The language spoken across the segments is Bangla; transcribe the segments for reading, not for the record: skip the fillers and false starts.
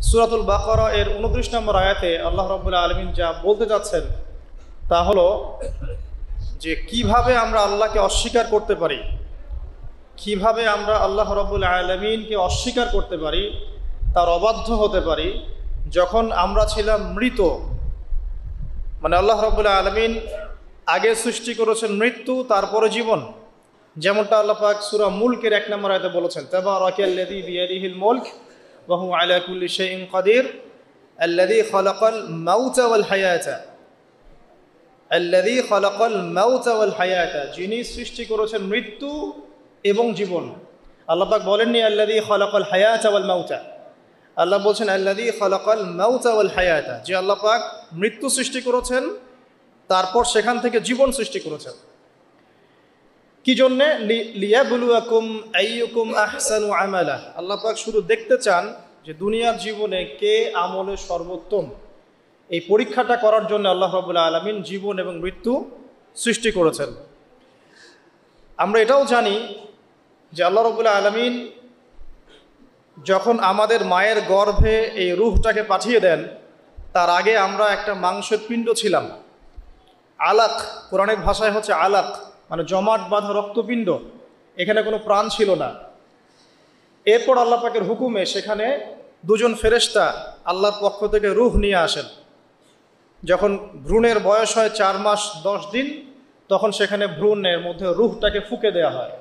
সূরাতুল বাকারা এর 29 নম্বর আয়াতে আল্লাহ রাব্বুল আলামিন যা বলতে যাচ্ছেন তা হলো যে কিভাবে আমরা আল্লাহকে অস্বীকার করতে পারি, কিভাবে আমরা আল্লাহ রাব্বুল আলামিনকে অস্বীকার করতে পারি, তার অবাধ্য হতে পারি যখন আমরা ছিলাম মৃত। মানে আল্লাহ রাব্বুল আলামিন আগে সৃষ্টি করেছেন মৃত্যু, তারপরে জীবন। যেমনটা আল্লাহ পাক সূরা মুলকের 1 নম্বর আয়াতে বলেছেন, তাবারাকাল্লাযী বিয়াদিহিল মুলক ওয়া হুয়া আলা কুল্লি শাইইন কাদির আল্লাযী খালাকাল মাউতা ওয়াল হায়াতা আল্লাযী খালাকাল মাউতা ওয়াল হায়াতা, যিনি সৃষ্টি করেছেন মৃত্যু এবং জীবন। আল্লাহ পাক বলেননি আল্লাযী খালাকাল হায়াতা ওয়াল মাউতা, আল্লাহ বলছেন আল্লাযী খালাকাল মাউতা ওয়াল হায়াতা, যে আল্লাহ পাক মৃত্যু সৃষ্টি করেছেন তারপর সেখান থেকে জীবন সৃষ্টি করেছেন। কি জন্যে? লিয়াবলুয়াকুম আইয়ুকুম আহসানু আমালা। আল্লাহ পাক শুধু দেখতে চান যে দুনিয়ার জীবনে কে আমলে সর্বোত্তম। এই পরীক্ষাটা করার জন্য আল্লাহ রাব্বুল আলামিন জীবন এবং মৃত্যু সৃষ্টি করেছেন। আমরা এটাও জানি যে আল্লাহ রাব্বুল আলামিন যখন আমাদের মায়ের গর্ভে এই রূহটাকে পাঠিয়ে দেন, তার আগে আমরা একটা মাংসের পিণ্ড ছিলাম, আলাক, কোরআনের ভাষায় হচ্ছে আলাক, মানে জমাট বাঁধা রক্তপিণ্ড। এখানে কোনো প্রাণ ছিল না। এরপর আল্লাহ পাকের হুকুমে সেখানে দুজন ফেরেশতা আল্লাহর পক্ষ থেকে রূহ নিয়ে আসেন। যখন ভ্রূণের বয়স হয় 4 মাস 10 দিন, তখন সেখানে ভ্রূণের মধ্যে রূহটাকে ফুঁকে দেওয়া হয়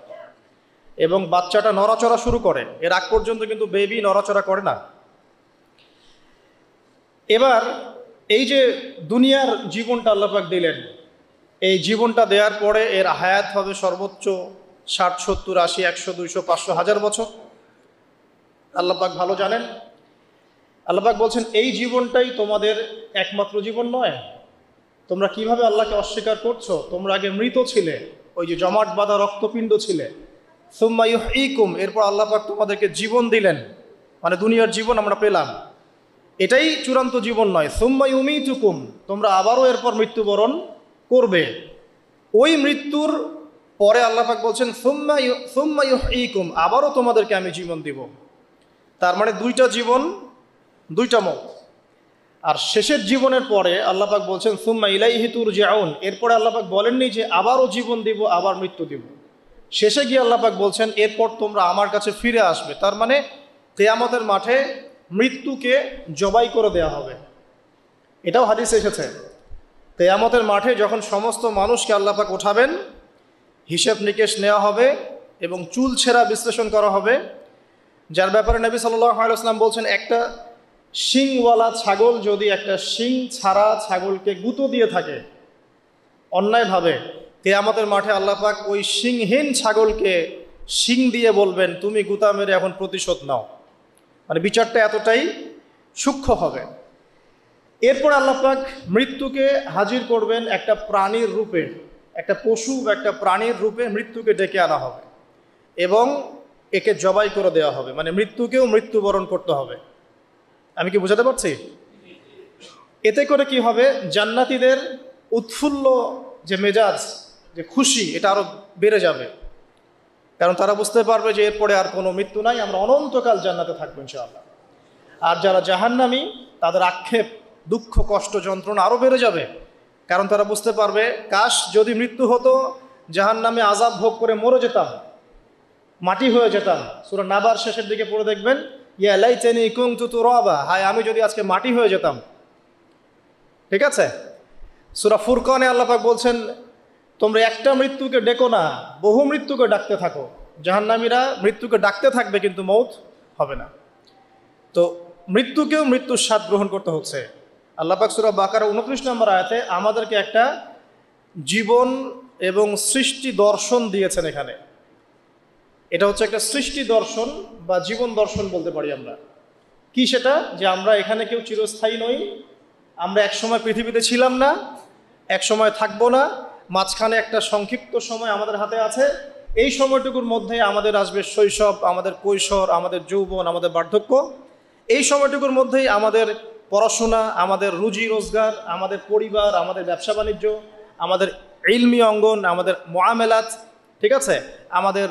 এবং বাচ্চাটা নড়াচড়া শুরু করে। এর আগ পর্যন্ত কিন্তু বেবি নড়াচড়া করে না। এবার এই যে দুনিয়ার জীবনটা আল্লাহ পাক দিলেন, এই জীবনটা দেওয়ার পরে এর হায়াত হবে সর্বোচ্চ 60, 70, 80, 100, 200, 500, 1000 বছর। আল্লাহ পাক ভালো জানেন। আল্লাহ পাক বলছেন এই জীবনটাই তোমাদের একমাত্র জীবন নয়। তোমরা কিভাবে আল্লাহকে অস্বীকার করছো? তোমরা আগে মৃত ছিলে, ওই যে জমাট বাঁধা রক্তপিণ্ড ছিলে। সুম্মা ইউহয়িকুম, এরপর আল্লাহ পাক তোমাদেরকে জীবন দিলেন, মানে দুনিয়ার জীবন আমরা পেলাম। এটাই চূড়ান্ত জীবন নয়। সুম্মা ইউমীতুকুম, তোমরা আবারও এরপর মৃত্যুবরণ করবে। ওই মৃত্যুর পরে আল্লাহ পাক বলছেন সুম্মা ইউহয়িকুম, আবারও তোমাদেরকে আমি জীবন দিব। তার মানে 2টা জীবন, 2টা মত। আর শেষের জীবনের পরে আল্লাহ পাক বলছেন সুম্মা ইলাইহি তুরজাউন, এরপরে আল্লাহ পাক বলেননি যে আবারও জীবন দিব, আবার মৃত্যু দিব। শেষে গিয়ে আল্লাহ পাক বলছেন এরপর তোমরা আমার কাছে ফিরে আসবে। তার মানে কিয়ামতের মাঠে মৃত্যুকে জবাই করে দেয়া হবে। এটাও হাদিসে এসেছে। কিয়ামতের মাঠে যখন সমস্ত মানুষকে আল্লাহ পাক উঠাবেন, হিসাব নিকেশ নেওয়া হবে এবং চুল ছেঁড়া বিশ্লেষণ করা হবে, যার ব্যাপারে নবী সাল্লাল্লাহু আলাইহি ওয়াসাল্লাম বলছেন একটা শিংওয়ালা ছাগল যদি একটা শিং ছাড়া ছাগলকে গুঁতো দিয়ে থাকে অন্যায়ভাবে, কিয়ামতের মাঠে আল্লাহ পাক ওই শিংহীন ছাগলকে শিং দিয়ে বলবেন তুমি গুঁতা মেরে এখন প্রতিশোধ নাও। মানে বিচারটা এতটাই সূক্ষ্ম হবে। এরপর আল্লাহ পাক মৃত্যুকে হাজির করবেন একটা প্রাণীর রূপে, একটা পশু বা একটা প্রাণীর রূপে মৃত্যুকে ডেকে আনা হবে এবং একে জবাই করে দেওয়া হবে। মানে মৃত্যুকেও মৃত্যুবরণ করতে হবে। আমি কি বোঝাতে পারছি? এতে করে কি হবে? জান্নাতীদের উৎফুল্ল যে মেজাজ, যে খুশি, এটা আরো বেড়ে যাবে। কারণ তারা বুঝতে পারবে যে এরপরে আর কোনো মৃত্যু নাই, আমরা অনন্তকাল জান্নাতে থাকবো ইনশাআল্লাহ। আর যারা জাহান্নামী, তাদের আক্ষেপ, দুঃখ, কষ্ট, যন্ত্রণা আরো বেড়ে যাবে। কারণ তারা বুঝতে পারবে কাশ যদি মৃত্যু হতো, জাহান্নামে আযাব ভোগ করে মরে যেতাম, মাটি হয়ে যেতাম। সূরা নাবার শেষের দিকে পড়ে দেখবেন ইয়া লাইতানি কুনতু তুরাবা, হায় আমি যদি আজকে মাটি হয়ে যেতাম। ঠিক আছে? সূরা ফুরকানে আল্লাহ পাক বলছেন তোমরা একটা মৃত্যুকে ডেকো না, বহু মৃত্যুকে ডাকতে থাকো। জাহান্নামীরা মৃত্যুকে ডাকতে থাকবে কিন্তু মৌত হবে না। তো মৃত্যুকেও মৃত্যুর স্বাদ গ্রহণ করতে হচ্ছে। আল্লাহ পাক সূরা বাকারা 29 নম্বর আয়াতে আমাদেরকে একটা জীবন এবং সৃষ্টি দর্শন দিয়েছেন। এখানে এটা হচ্ছে একটা সৃষ্টি দর্শন বা জীবন দর্শন বলতে পারি আমরা। কি সেটা? যে আমরা এখানে কেউ চিরস্থায়ী নই। আমরা একসময় পৃথিবীতে ছিলাম না, একসময় থাকবো না, মাঝখানে একটা সংক্ষিপ্ত সময় আমাদের হাতে আছে। এই সময়টুকুর মধ্যে আমাদের আসবে শৈশব, আমাদের কৈশোর, আমাদের যৌবন, আমাদের বার্ধক্য। এই সময়টুকুর মধ্যেই আমাদের পড়াশোনা, আমাদের রুজি রোজগার, আমাদের পরিবার, আমাদের ব্যবসা বাণিজ্য, আমাদের ইলমি অঙ্গন, আমাদের মুআমালাত, ঠিক আছে, আমাদের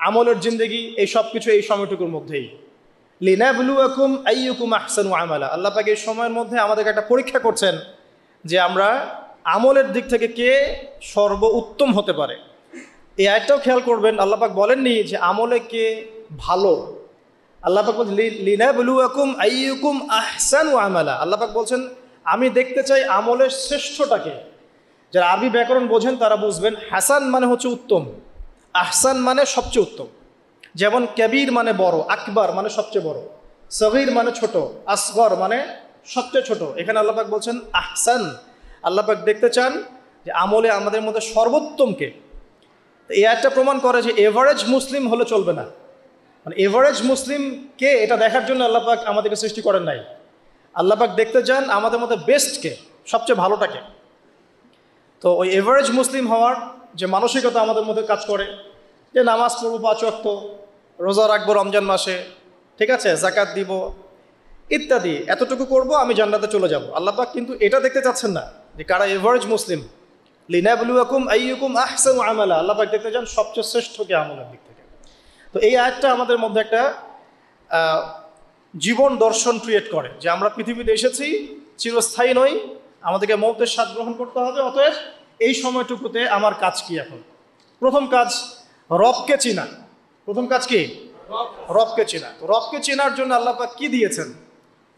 আমলের জিন্দেগি, এই সব কিছু এই সময়টুকুর মধ্যেই। লিনাবলুয়াকুম আইয়ুকুম আহসানু আমালা। আল্লাহ পাক এই সময়ের মধ্যে আমাদেরকে একটা পরীক্ষা করছেন যে আমরা আমলের দিক থেকে কে সর্বোত্তম হতে পারে। এই আয়াতটাও খেয়াল করবেন, আল্লাহ পাক বলেননি যে আমলে কে ভালো। আল্লাহ পাক বলছেন লিনাবলুয়াকুম আইয়ুকুম আহসানু আমালা। আল্লাহ পাক বলছেন আমি দেখতে চাই আমলের শ্রেষ্ঠটাকে। যারা আরবি ব্যাকরণ বোঝেন তারা বুঝবেন, হাসান মানে হচ্ছে উত্তম, আহসান মানে সবচেয়ে উত্তম। যেমন কবির মানে বড়, আকবর মানে সবচেয়ে বড়, সগীর মানে ছোট, আসগর মানে সবচেয়ে ছোট। এখানে আল্লাহ পাক বলছেন আহসান। আল্লাহ পাক দেখতে চান যে আমলে আমাদের মধ্যে সর্বোত্তমকে। এই আয়াতটা প্রমাণ করে যে এভারেজ মুসলিম হলে চলবে না। মানে এভারেজ মুসলিম কে এটা দেখার জন্য আল্লাহ পাক আমাদেরকে সৃষ্টি করেন নাই। আল্লাহ পাক দেখতে চান আমাদের মধ্যে বেস্টকে, সবচেয়ে ভালোটাকে। তো ওই এভারেজ মুসলিম হওয়ার যে মানসিকতা আমাদের মধ্যে কাজ করে, যে নামাজ পড়বো 5 ওয়াক্ত, রোজা রাখবো রমজান মাসে, ঠিক আছে, যাকাত দিব ইত্যাদি, এতটুকু করব আমি জান্নাতে চলে যাব। আল্লাহ পাক কিন্তু এটা দেখতে চাচ্ছেন না যে কারা এভারেজ মুসলিম। লিনাবলুয়াকুম আইয়ুকুম আহসানু আমালা। আল্লাহ পাক দেখতে চান সবচেয়ে শ্রেষ্ঠকে আমলের দিক থেকে। তো এই আয়াতটা আমাদের মধ্যে একটা জীবন দর্শন ক্রিয়েট করে যে আমরা পৃথিবীতে এসেছি, চিরস্থায়ী নই, আমাদেরকে মৌতের স্বাদ গ্রহণ করতে হবে। অতএব এই সময়টুকুতে আমার কাজ কি? এখন প্রথম কাজ রবকে চিনা। প্রথম কাজ কি? রবকে চেনা। রবকে চেনার জন্য আল্লাহ পাক কি দিয়েছেন?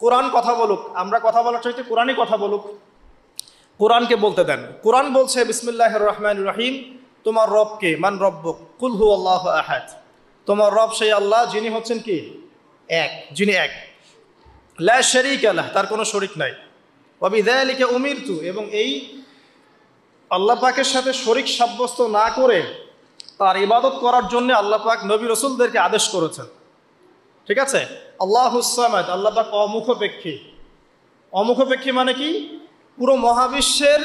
কোরআন কথা বলুক, আমরা কথা বলার চাইতে কোরআনই কথা বলুক। কোরআনকে বলতে দেন। কোরআন বলছে বিসমিল্লাহির রহমানির রহিম, তোমার রবকে, মান রব্বুক, কুল হুয়াল্লাহু আহাদ। তোমার রব সেই আল্লাহ যিনি হচ্ছেন কি? এক, যিনি এক, লা শারীকা লাহ, তার কোনো শরীক নাই। ওয়া বিযালিকা উমিরতু, এবং এই আল্লাহ পাকের সাথে শরীক সাব্যস্ত না করে তার ইবাদত করার জন্য আল্লাহ পাক নবী রসুলদেরকে আদেশ করেছেন। ঠিক আছে? আল্লাহুস সামাদ, আল্লাহ পাক অমুখপেক্ষী। অমুখপেক্ষী মানে কি? পুরো মহাবিশ্বের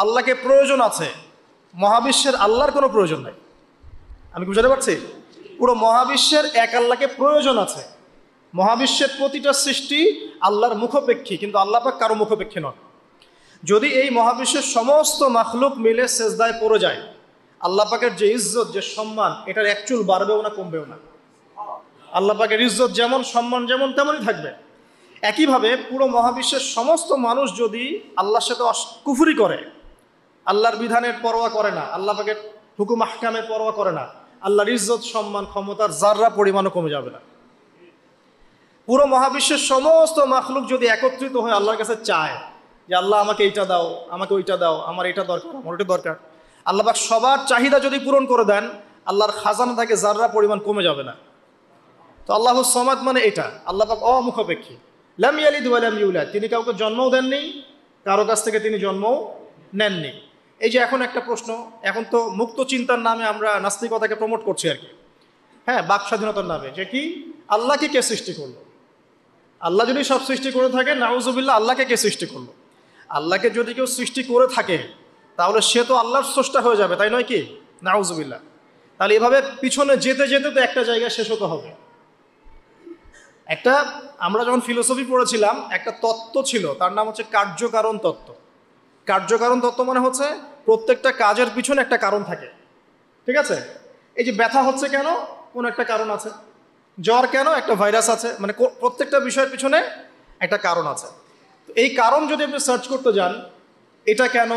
আল্লাহকে প্রয়োজন আছে, মহাবিশ্বের আল্লাহর কোনো প্রয়োজন নাই। আমি কি বুঝাতে পারছি? পুরো মহাবিশ্বের এক আল্লাহকে প্রয়োজন আছে। মহাবিশ্বের প্রতিটা সৃষ্টি আল্লাহর মুখপেক্ষী, কিন্তু আল্লাহ পাক কারো মুখপেক্ষী নন। যদি এই মহাবিশ্বের সমস্ত মাখলুক মিলে সেজদায় পড়ে যায়, আল্লাহ পাকের যে ইজ্জত, যে সম্মান, এটার এক চুল বাড়বেও না কমবেও না। আল্লাহ পাকের ইজ্জত যেমন, সম্মান যেমন, তেমনই থাকবে। একইভাবে পুরো মহাবিশ্বের সমস্ত মানুষ যদি আল্লাহর সাথে কুফরি করে, আল্লাহর বিধানের পরোয়া করে না, আল্লাহ পাকের হুকুম আহকামের পরোয়া করে না, আল্লাহর ইজ্জত, সম্মান, ক্ষমতার যাররা পরিমাণও কমে যাবে না। পুরো মহাবিশ্বের সমস্ত মাখলুক যদি একত্রিত হয়ে আল্লাহর কাছে চায় যে আল্লাহ আমাকে এইটা দাও, আমাকে ওইটা দাও, আমার এটা দরকার, আমার ওইটা দরকার, আল্লাহ পাক সবার চাহিদা যদি পূরণ করে দেন, আল্লাহর খাজানা থেকে যাররা পরিমাণ কমে যাবে না। তো আল্লাহুস সামাদ মানে এটা। আল্লাহ পাক অমুখপেক্ষী। লাম ইয়ালিদ ওয়া লাম ইউলাদ, তিনি কাউকে জন্মও দেননি, কারো কাছ থেকে তিনি জন্মও নেননি। এই যে এখন একটা প্রশ্ন, এখন তো মুক্ত চিন্তার নামে আমরা নাস্তিকতাকে প্রমোট করছি আর কি, হ্যাঁ, বাক স্বাধীনতার নামে, যে কি আল্লাহকে কে সৃষ্টি করলো? আল্লাহ যদি সব সৃষ্টি করে থাকে, নাউজুবিল্লাহ, আল্লাহকে কে সৃষ্টি করলো? আল্লাহকে যদি কেউ সৃষ্টি করে থাকে তাহলে সে তো আল্লাহর স্রষ্টা হয়ে যাবে, তাই নয় কি? নাউজুবিল্লাহ। তাহলে এভাবে পিছনে যেতে যেতে তো একটা জায়গায় শেষ হতে হবে। একটা, আমরা যখন ফিলোসফি পড়েছিলাম, একটা তত্ত্ব ছিল, তার নাম হচ্ছে কার্যকারণ তত্ত্ব। কার্যকারণ তত্ত্ব মানে হচ্ছে প্রত্যেকটা কাজের পিছনে একটা কারণ থাকে। ঠিক আছে? এই যে ব্যথা হচ্ছে কেন? কোনো একটা কারণ আছে। জ্বর কেন? একটা ভাইরাস আছে। মানে প্রত্যেকটা বিষয়ের পিছনে একটা কারণ আছে। তো এই কারণ যদি আপনি সার্চ করতে যান, এটা কেন?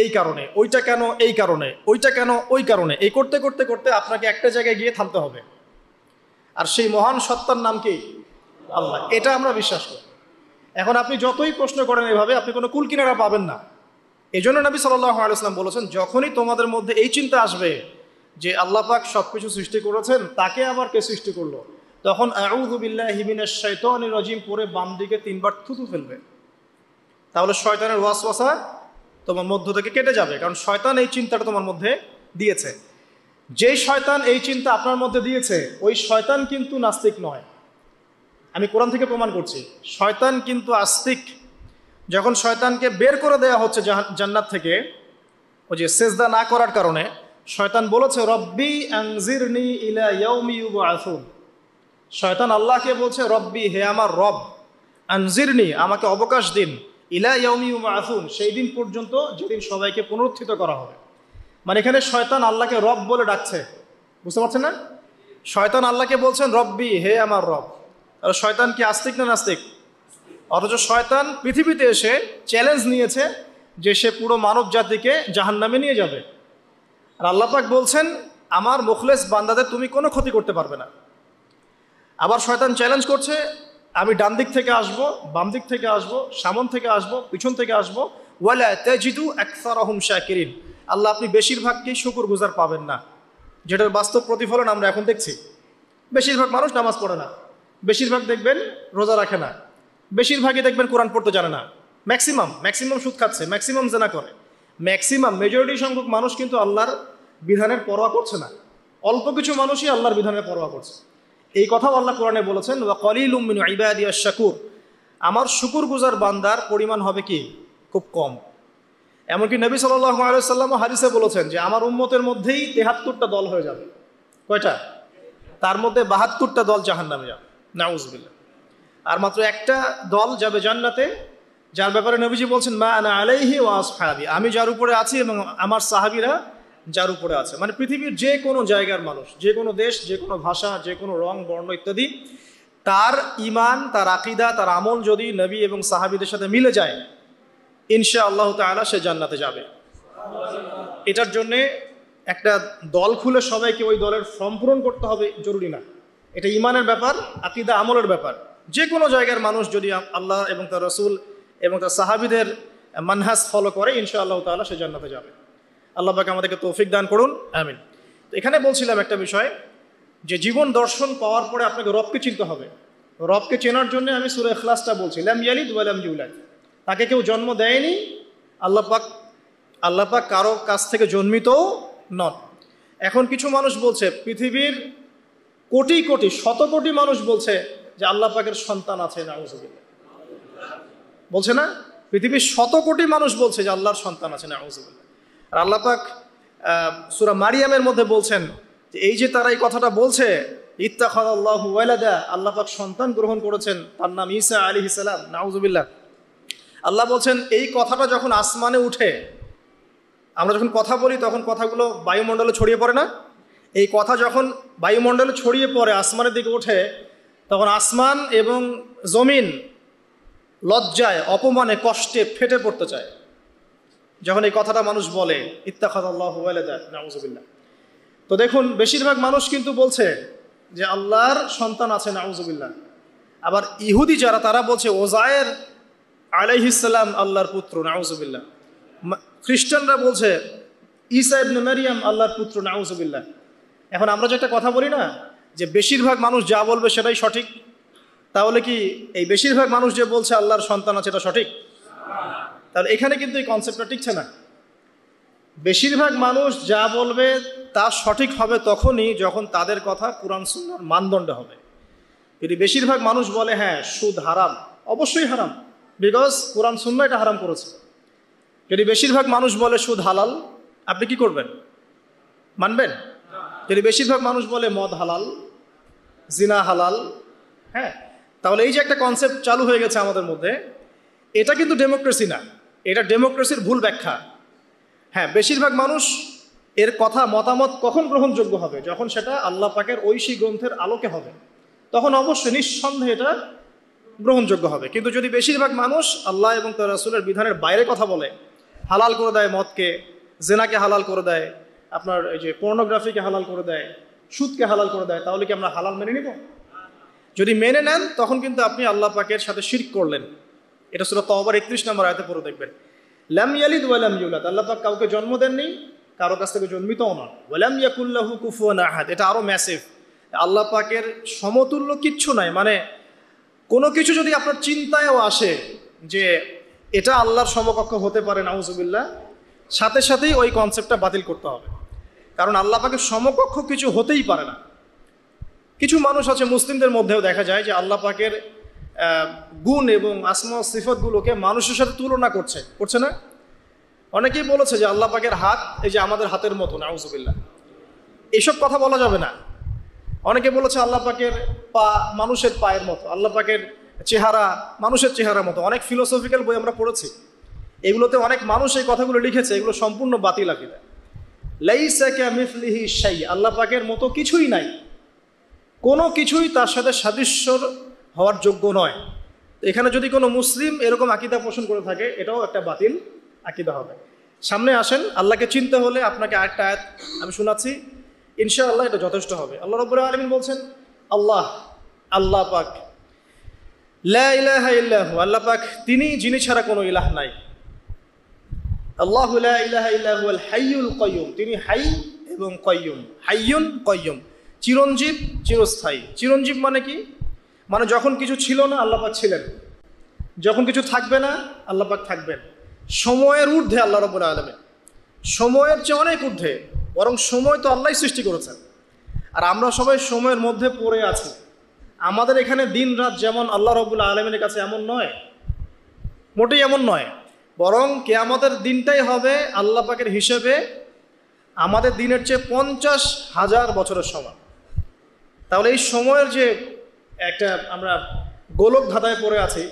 এই কারণে। ওইটা কেন? এই কারণে। ওইটা কেন? ওই কারণে। এই করতে করতে করতে আপনাকে একটা জায়গায় গিয়ে থামতে হবে। আর সেই মহান সত্তার নাম কি? আল্লাহ। এটা আমরা বিশ্বাস করি। এখন আপনি যতই প্রশ্ন করেন এভাবে, আপনি কোনো কুল কিনারা পাবেন না। এই জন্য নবী সাল্লাল্লাহু আলাইহি ওয়াসাল্লাম বলেছেন, যখনই তোমাদের মধ্যে এই চিন্তা আসবে যে আল্লাহ পাক সব কিছু সৃষ্টি করেছেন, তাকে আবার কে সৃষ্টি করলো, তখন আউযু বিল্লাহি মিনাশ শাইতানির রাজিম পরে বাম দিকে 3 বার থুতু ফেলবে। তাহলে শয়তানের ওয়াসওয়াসা তোমার মধ্য থেকে কেটে যাবে, কারণ শয়তান এই চিন্তাটা তোমার মধ্যে দিয়েছে। যেই শয়তান এই চিন্তা আপনার মধ্যে দিয়েছে, ওই শয়তান কিন্তু নাস্তিক নয়। আমি কোরআন থেকে প্রমাণ করছি, শয়তান কিন্তু আস্তিক। যখন শয়তানকে বের করে দেওয়া হচ্ছে জান্নাত থেকে, ওই যে সেজদা না করার কারণে, শয়তান বলেছে রব্বি আনজিরনি ইলা ইয়াউমি ইউবআসুন। শয়তান আল্লাহকে বলছে রব্বি, হে আমার রব, আনজিরনি, আমাকে অবকাশ দিন, ইলা ইয়াউমি ইউবআসুন, সেই দিন পর্যন্ত যেদিন সবাইকে পুনরুত্থিত করা হবে। মানে এখানে শয়তান আল্লাহকে রব বলে ডাকছে, বুঝতে পারছেন না? শয়তান আল্লাহকে বলছেন রব্বি, হে আমার রব। আর শয়তান কি আস্তিক না নাস্তিক? অথচ শয়তান পৃথিবীতে এসে চ্যালেঞ্জ নিয়েছে যে সে পুরো মানব জাতিকে জাহান্নামে নিয়ে যাবে। আর আল্লাহ পাক বলছেন আমার মুখলেস বান্দাদের তুমি কোনো ক্ষতি করতে পারবে না। আবার শয়তান চ্যালেঞ্জ করছে আমি ডান দিক থেকে আসবো, বাম দিক থেকে আসবো, সামন থেকে আসবো, পিছন থেকে আসবো, ওয়ালা তাজিদু আকসারাহুম শাকিরিন। আল্লাহ আপনি বেশিরভাগকেই শুকরগুজার পাবেন না, যেটার বাস্তব প্রতিফলন আমরা এখন দেখছি। বেশিরভাগ মানুষ নামাজ পড়ে না, বেশিরভাগ দেখবেন রোজা রাখে না, বেশিরভাগই দেখবেন কোরআন পড়তে জানে না, ম্যাক্সিমাম সুদ খাচ্ছে, ম্যাক্সিমাম জেনা করে, মেজরিটি সংখ্যক মানুষ কিন্তু আল্লাহর বিধানের পরোয়া করছে না। অল্প কিছু মানুষই আল্লাহর বিধানের পরোয়া করছে। এই কথাও আল্লাহ কোরআনে বলেছেন ওয়া কলিলুম মিন ইবাদিয়াশ শাকুর, আমার শুকরগুজার বান্দার পরিমাণ হবে কি খুব কম। এমনকি নবী সাল্লাল্লাহু আলাইহি ওয়াসাল্লাম হাদিসে বলেছেন যে আমার উম্মতের মধ্যেই ৭৩টা দল হয়ে যাবে। কয়টা? তার মধ্যে ৭২টা দল জাহান্নামে যাবে, নাউযুবিল্লাহ। আর মাত্র একটা দল যাবে জান্নাতে, যার ব্যাপারে নবীজি বলছেন মা আনা আলাইহি ওয়া আসহাবি, আমি যার উপরে আছি এবং আমার সাহাবীরা যার উপরে আছে। মানে পৃথিবীর যে কোনো জায়গার মানুষ, যে কোনো দেশ, যে কোনো ভাষা, যে কোনো রং বর্ণ ইত্যাদি, তার ঈমান, তার আকীদা, তার আমল যদি নবী এবং সাহাবীদের সাথে মিলে যায় ইনশাআল্লাহ তাআলা সে জান্নাতে যাবে। এটার জন্যে একটা দল খুলে সবাইকে ওই দলের ফর্ম পূরণ করতে হবে জরুরি না। এটা ঈমানের ব্যাপার, আকীদা আমলের ব্যাপার। যে কোনো জায়গার মানুষ যদি আল্লাহ এবং তার রাসূল এবং তার সাহাবীদের মানহাজ ফলো করে ইনশাআল্লাহ তাআলা সে জান্নাতে যাবে। আল্লাহ পাক আমাদেরকে তৌফিক দান করুন, আমিন। তো এখানে বলছিলাম একটা বিষয় যে জীবন দর্শন পাওয়ার পরে আপনাকে রবকে চিনতে হবে। রবকে চেনার জন্য আমি সূরা ইখলাসটা বলছি, লাম ইয়ালিদ ওয়া লাম ইউলাদ, তাকে কেউ জন্ম দেয়নি, আল্লাহ পাক কারো কাছ থেকে জন্মিতও নন। এখন কিছু মানুষ বলছে, পৃথিবীর কোটি কোটি শত কোটি মানুষ বলছে যে আল্লাহ পাকের সন্তান আছে, নাউযুবিল্লাহ। বলছে না? পৃথিবীর শত কোটি মানুষ বলছে যে আল্লাহর সন্তান আছে, নাউযুবিল্লাহ। আর আল্লাহ পাক সূরা মারিয়ামের মধ্যে বলছেন যে এই যে তারা এই কথাটা বলছে, ইত্তাখাযাল্লাহু ওয়ালাদা, আল্লাহ পাক সন্তান গ্রহণ করেছেন, তার নাম ঈসা আলাইহিস সালাম, নাউযুবিল্লাহ। আল্লাহ বলছেন এই কথাটা যখন আসমানে উঠে, আমরা যখন কথা বলি তখন কথাগুলো বায়ুমণ্ডলে ছড়িয়ে পড়ে না? এই কথা যখন বায়ুমণ্ডলে ছড়িয়ে পড়ে, আসমানের দিকে ওঠে, তখন আসমান এবং জমিন লজ্জায়, অপমানে, কষ্টে ফেটে পড়তে চায় যখন এই কথাটা মানুষ বলে, ইত্তাখাযাল্লাহু ওয়ালাদা, নাউযুবিল্লাহ। তো দেখুন বেশিরভাগ মানুষ কিন্তু বলছে যে আল্লাহর সন্তান আছে, নাউযুবিল্লাহ। আবার ইহুদি যারা, তারা বলছে ওজায়ের আলাইহিস সালাম আল্লাহর পুত্র, নাউযুবিল্লাহ। খ্রিস্টানরা বলছে ঈসা ইবনে মারিয়াম আল্লাহর পুত্র, নাউযুবিল্লাহ। এখন আমরা যে একটা কথা বলি না যে বেশিরভাগ মানুষ যা বলবে সেটাই সঠিক, তাহলে কি এই বেশিরভাগ মানুষ যে বলছে আল্লাহর সন্তান আছে এটা সঠিক? তাহলে এখানে কিন্তু এই কনসেপ্টটা টিকছে না। বেশিরভাগ মানুষ যা বলবে তা সঠিক হবে তখনই যখন তাদের কথা কুরআন সুন্নাহর মানদণ্ডে হবে। যদি বেশিরভাগ মানুষ বলে হ্যাঁ সুদ হারাম, অবশ্যই হারাম, বিকজ কুরআন সুন্নাহ এটা হারাম করেছে। যদি বেশিরভাগ মানুষ বলে সুদ হালাল, আপনি কি করবেন? মানবেন? যদি বেশিরভাগ মানুষ বলে মদ হালাল, জিনা হালাল, হ্যাঁ, তাহলে এই যে একটা কনসেপ্ট চালু হয়ে গেছে আমাদের মধ্যে, এটা কিন্তু ডেমোক্রেসি না, এটা ডেমোক্রেসির ভুল ব্যাখ্যা। হ্যাঁ, বেশিরভাগ মানুষ এর কথা মতামত কখন গ্রহণযোগ্য হবে? যখন সেটা আল্লাহ পাকের ঐশী গ্রন্থের আলোকে হবে, তখন অবশ্যই নিঃসন্দেহে এটা গ্রহণযোগ্য হবে। কিন্তু যদি বেশিরভাগ মানুষ আল্লাহ এবং তার রাসূলের বিধানের বাইরে কথা বলে, হালাল করে দেয় মদকে, জেনাকে হালাল করে দেয়, আপনার এই যে পর্নোগ্রাফিকে হালাল করে দেয়, সুদকে হালাল করে দেয়, তাহলে কি আমরা হালাল মেনে নিব? যদি মেনে নেন তখন কিন্তু আপনি আল্লাহ পাকের সাথে শিরক করলেন। এটা সূরা তাওবার 31 নম্বর আয়াতে পড়ে দেখবেন, লাম ইয়ালিদ ওয়া লাম ইউলাদ, আল্লাহ পাক কাউকে জন্ম দেননি, কারো কাছ থেকে জন্মিতও নন। ওয়া লাম ইয়াকুল লাহু কুফুয়ান আহাদ, এটা আরো ম্যাসিভ। আল্লাহ পাকের সমতুল্য কিচ্ছু নাই। মানে কোনো কিছু যদি আপনার চিন্তায়ও আসে যে এটা আল্লাহর সমকক্ষ হতে পারে, নাউযুবিল্লাহ, সাথে সাথেই ওই কনসেপ্টটা বাতিল করতে হবে। কারণ আল্লাহ পাকের সমকক্ষ কিছু হতেই পারে না। কিছু মানুষ আছে মুসলিমদের মধ্যেও দেখা যায় যে আল্লাহ পাকের গুণ এবং আসমা সিফাতগুলোকে মানুষের সাথে তুলনা করছে না? অনেকেই বলেছে যে আল্লাহ পাকের হাত এই যে আমাদের হাতের মতো, নাউযুবিল্লাহ, এইসব কথা বলা যাবে না। অনেকে বলেছে আল্লাহ পাকের পা মানুষের পায়ের মতো, আল্লাহ পাকের চেহারা মানুষের চেহারার মতো। অনেক ফিলোসফিক্যাল বই আমরা পড়েছি, এগুলোতে অনেক মানুষ এই কথাগুলো লিখেছে, এগুলো সম্পূর্ণ বাতিল আকীদা। লাইসা কামিসলিহি শাই, আল্লাহ পাকের মতো কিছুই নাই, কোনো কিছুই তার সাথে সাদৃশ্যর হওয়ার যোগ্য নয়। এখানে যদি কোনো মুসলিম এরকম আকীদা পোষণ করে থাকে, এটাও একটা বাতিল আকীদা হবে। সামনে আসেন, আল্লাহকে চিনতে হলে আপনাকে আরেকটা আয়াত আমি শোনাচ্ছি, ইনশাআল্লাহ এটা যথেষ্ট হবে। আল্লাহ রাব্বুল আলামিন বলছেন, আল্লাহ পাক, লা ইলাহা ইল্লাহু, আল্লাহ পাক তিনি যিনি ছাড়া কোনো ইলাহ নাই। আল্লাহু লা ইলাহা ইল্লা হুয়াল হাইয়ুল কাইয়ুম, তিনি হাই এবং কাইয়ুম, হাইয়ুন কাইয়ুম, চিরঞ্জীব চিরস্থায়ী। চিরঞ্জীব মানে কি? মানে যখন কিছু ছিল না আল্লাহ পাক ছিলেন, যখন কিছু থাকবে না আল্লাহ পাক থাকবেন। সময়ের ঊর্ধ্বে আল্লাহ রাব্বুল আলামিন, সময়ের চেয়ে অনেক ঊর্ধ্বে, বরং সময় তো আল্লাহই সৃষ্টি করেছেন, আর আমরা সবাই সময়ের মধ্যে পড়ে আছি। আমাদের এখানে দিন রাত যেমন আল্লাহ রাব্বুল আলামিনের কাছে এমন নয়, মোটেই এমন নয়, বরং কিয়ামতের দিনটাই হবে আল্লাহ পাকের হিসেবে আমাদের দিনের চেয়ে 50,000 বছরের সমান। তাহলে এই সময়ের যে একটা আমরা গোলক ধাঁধায় পড়ে আছি,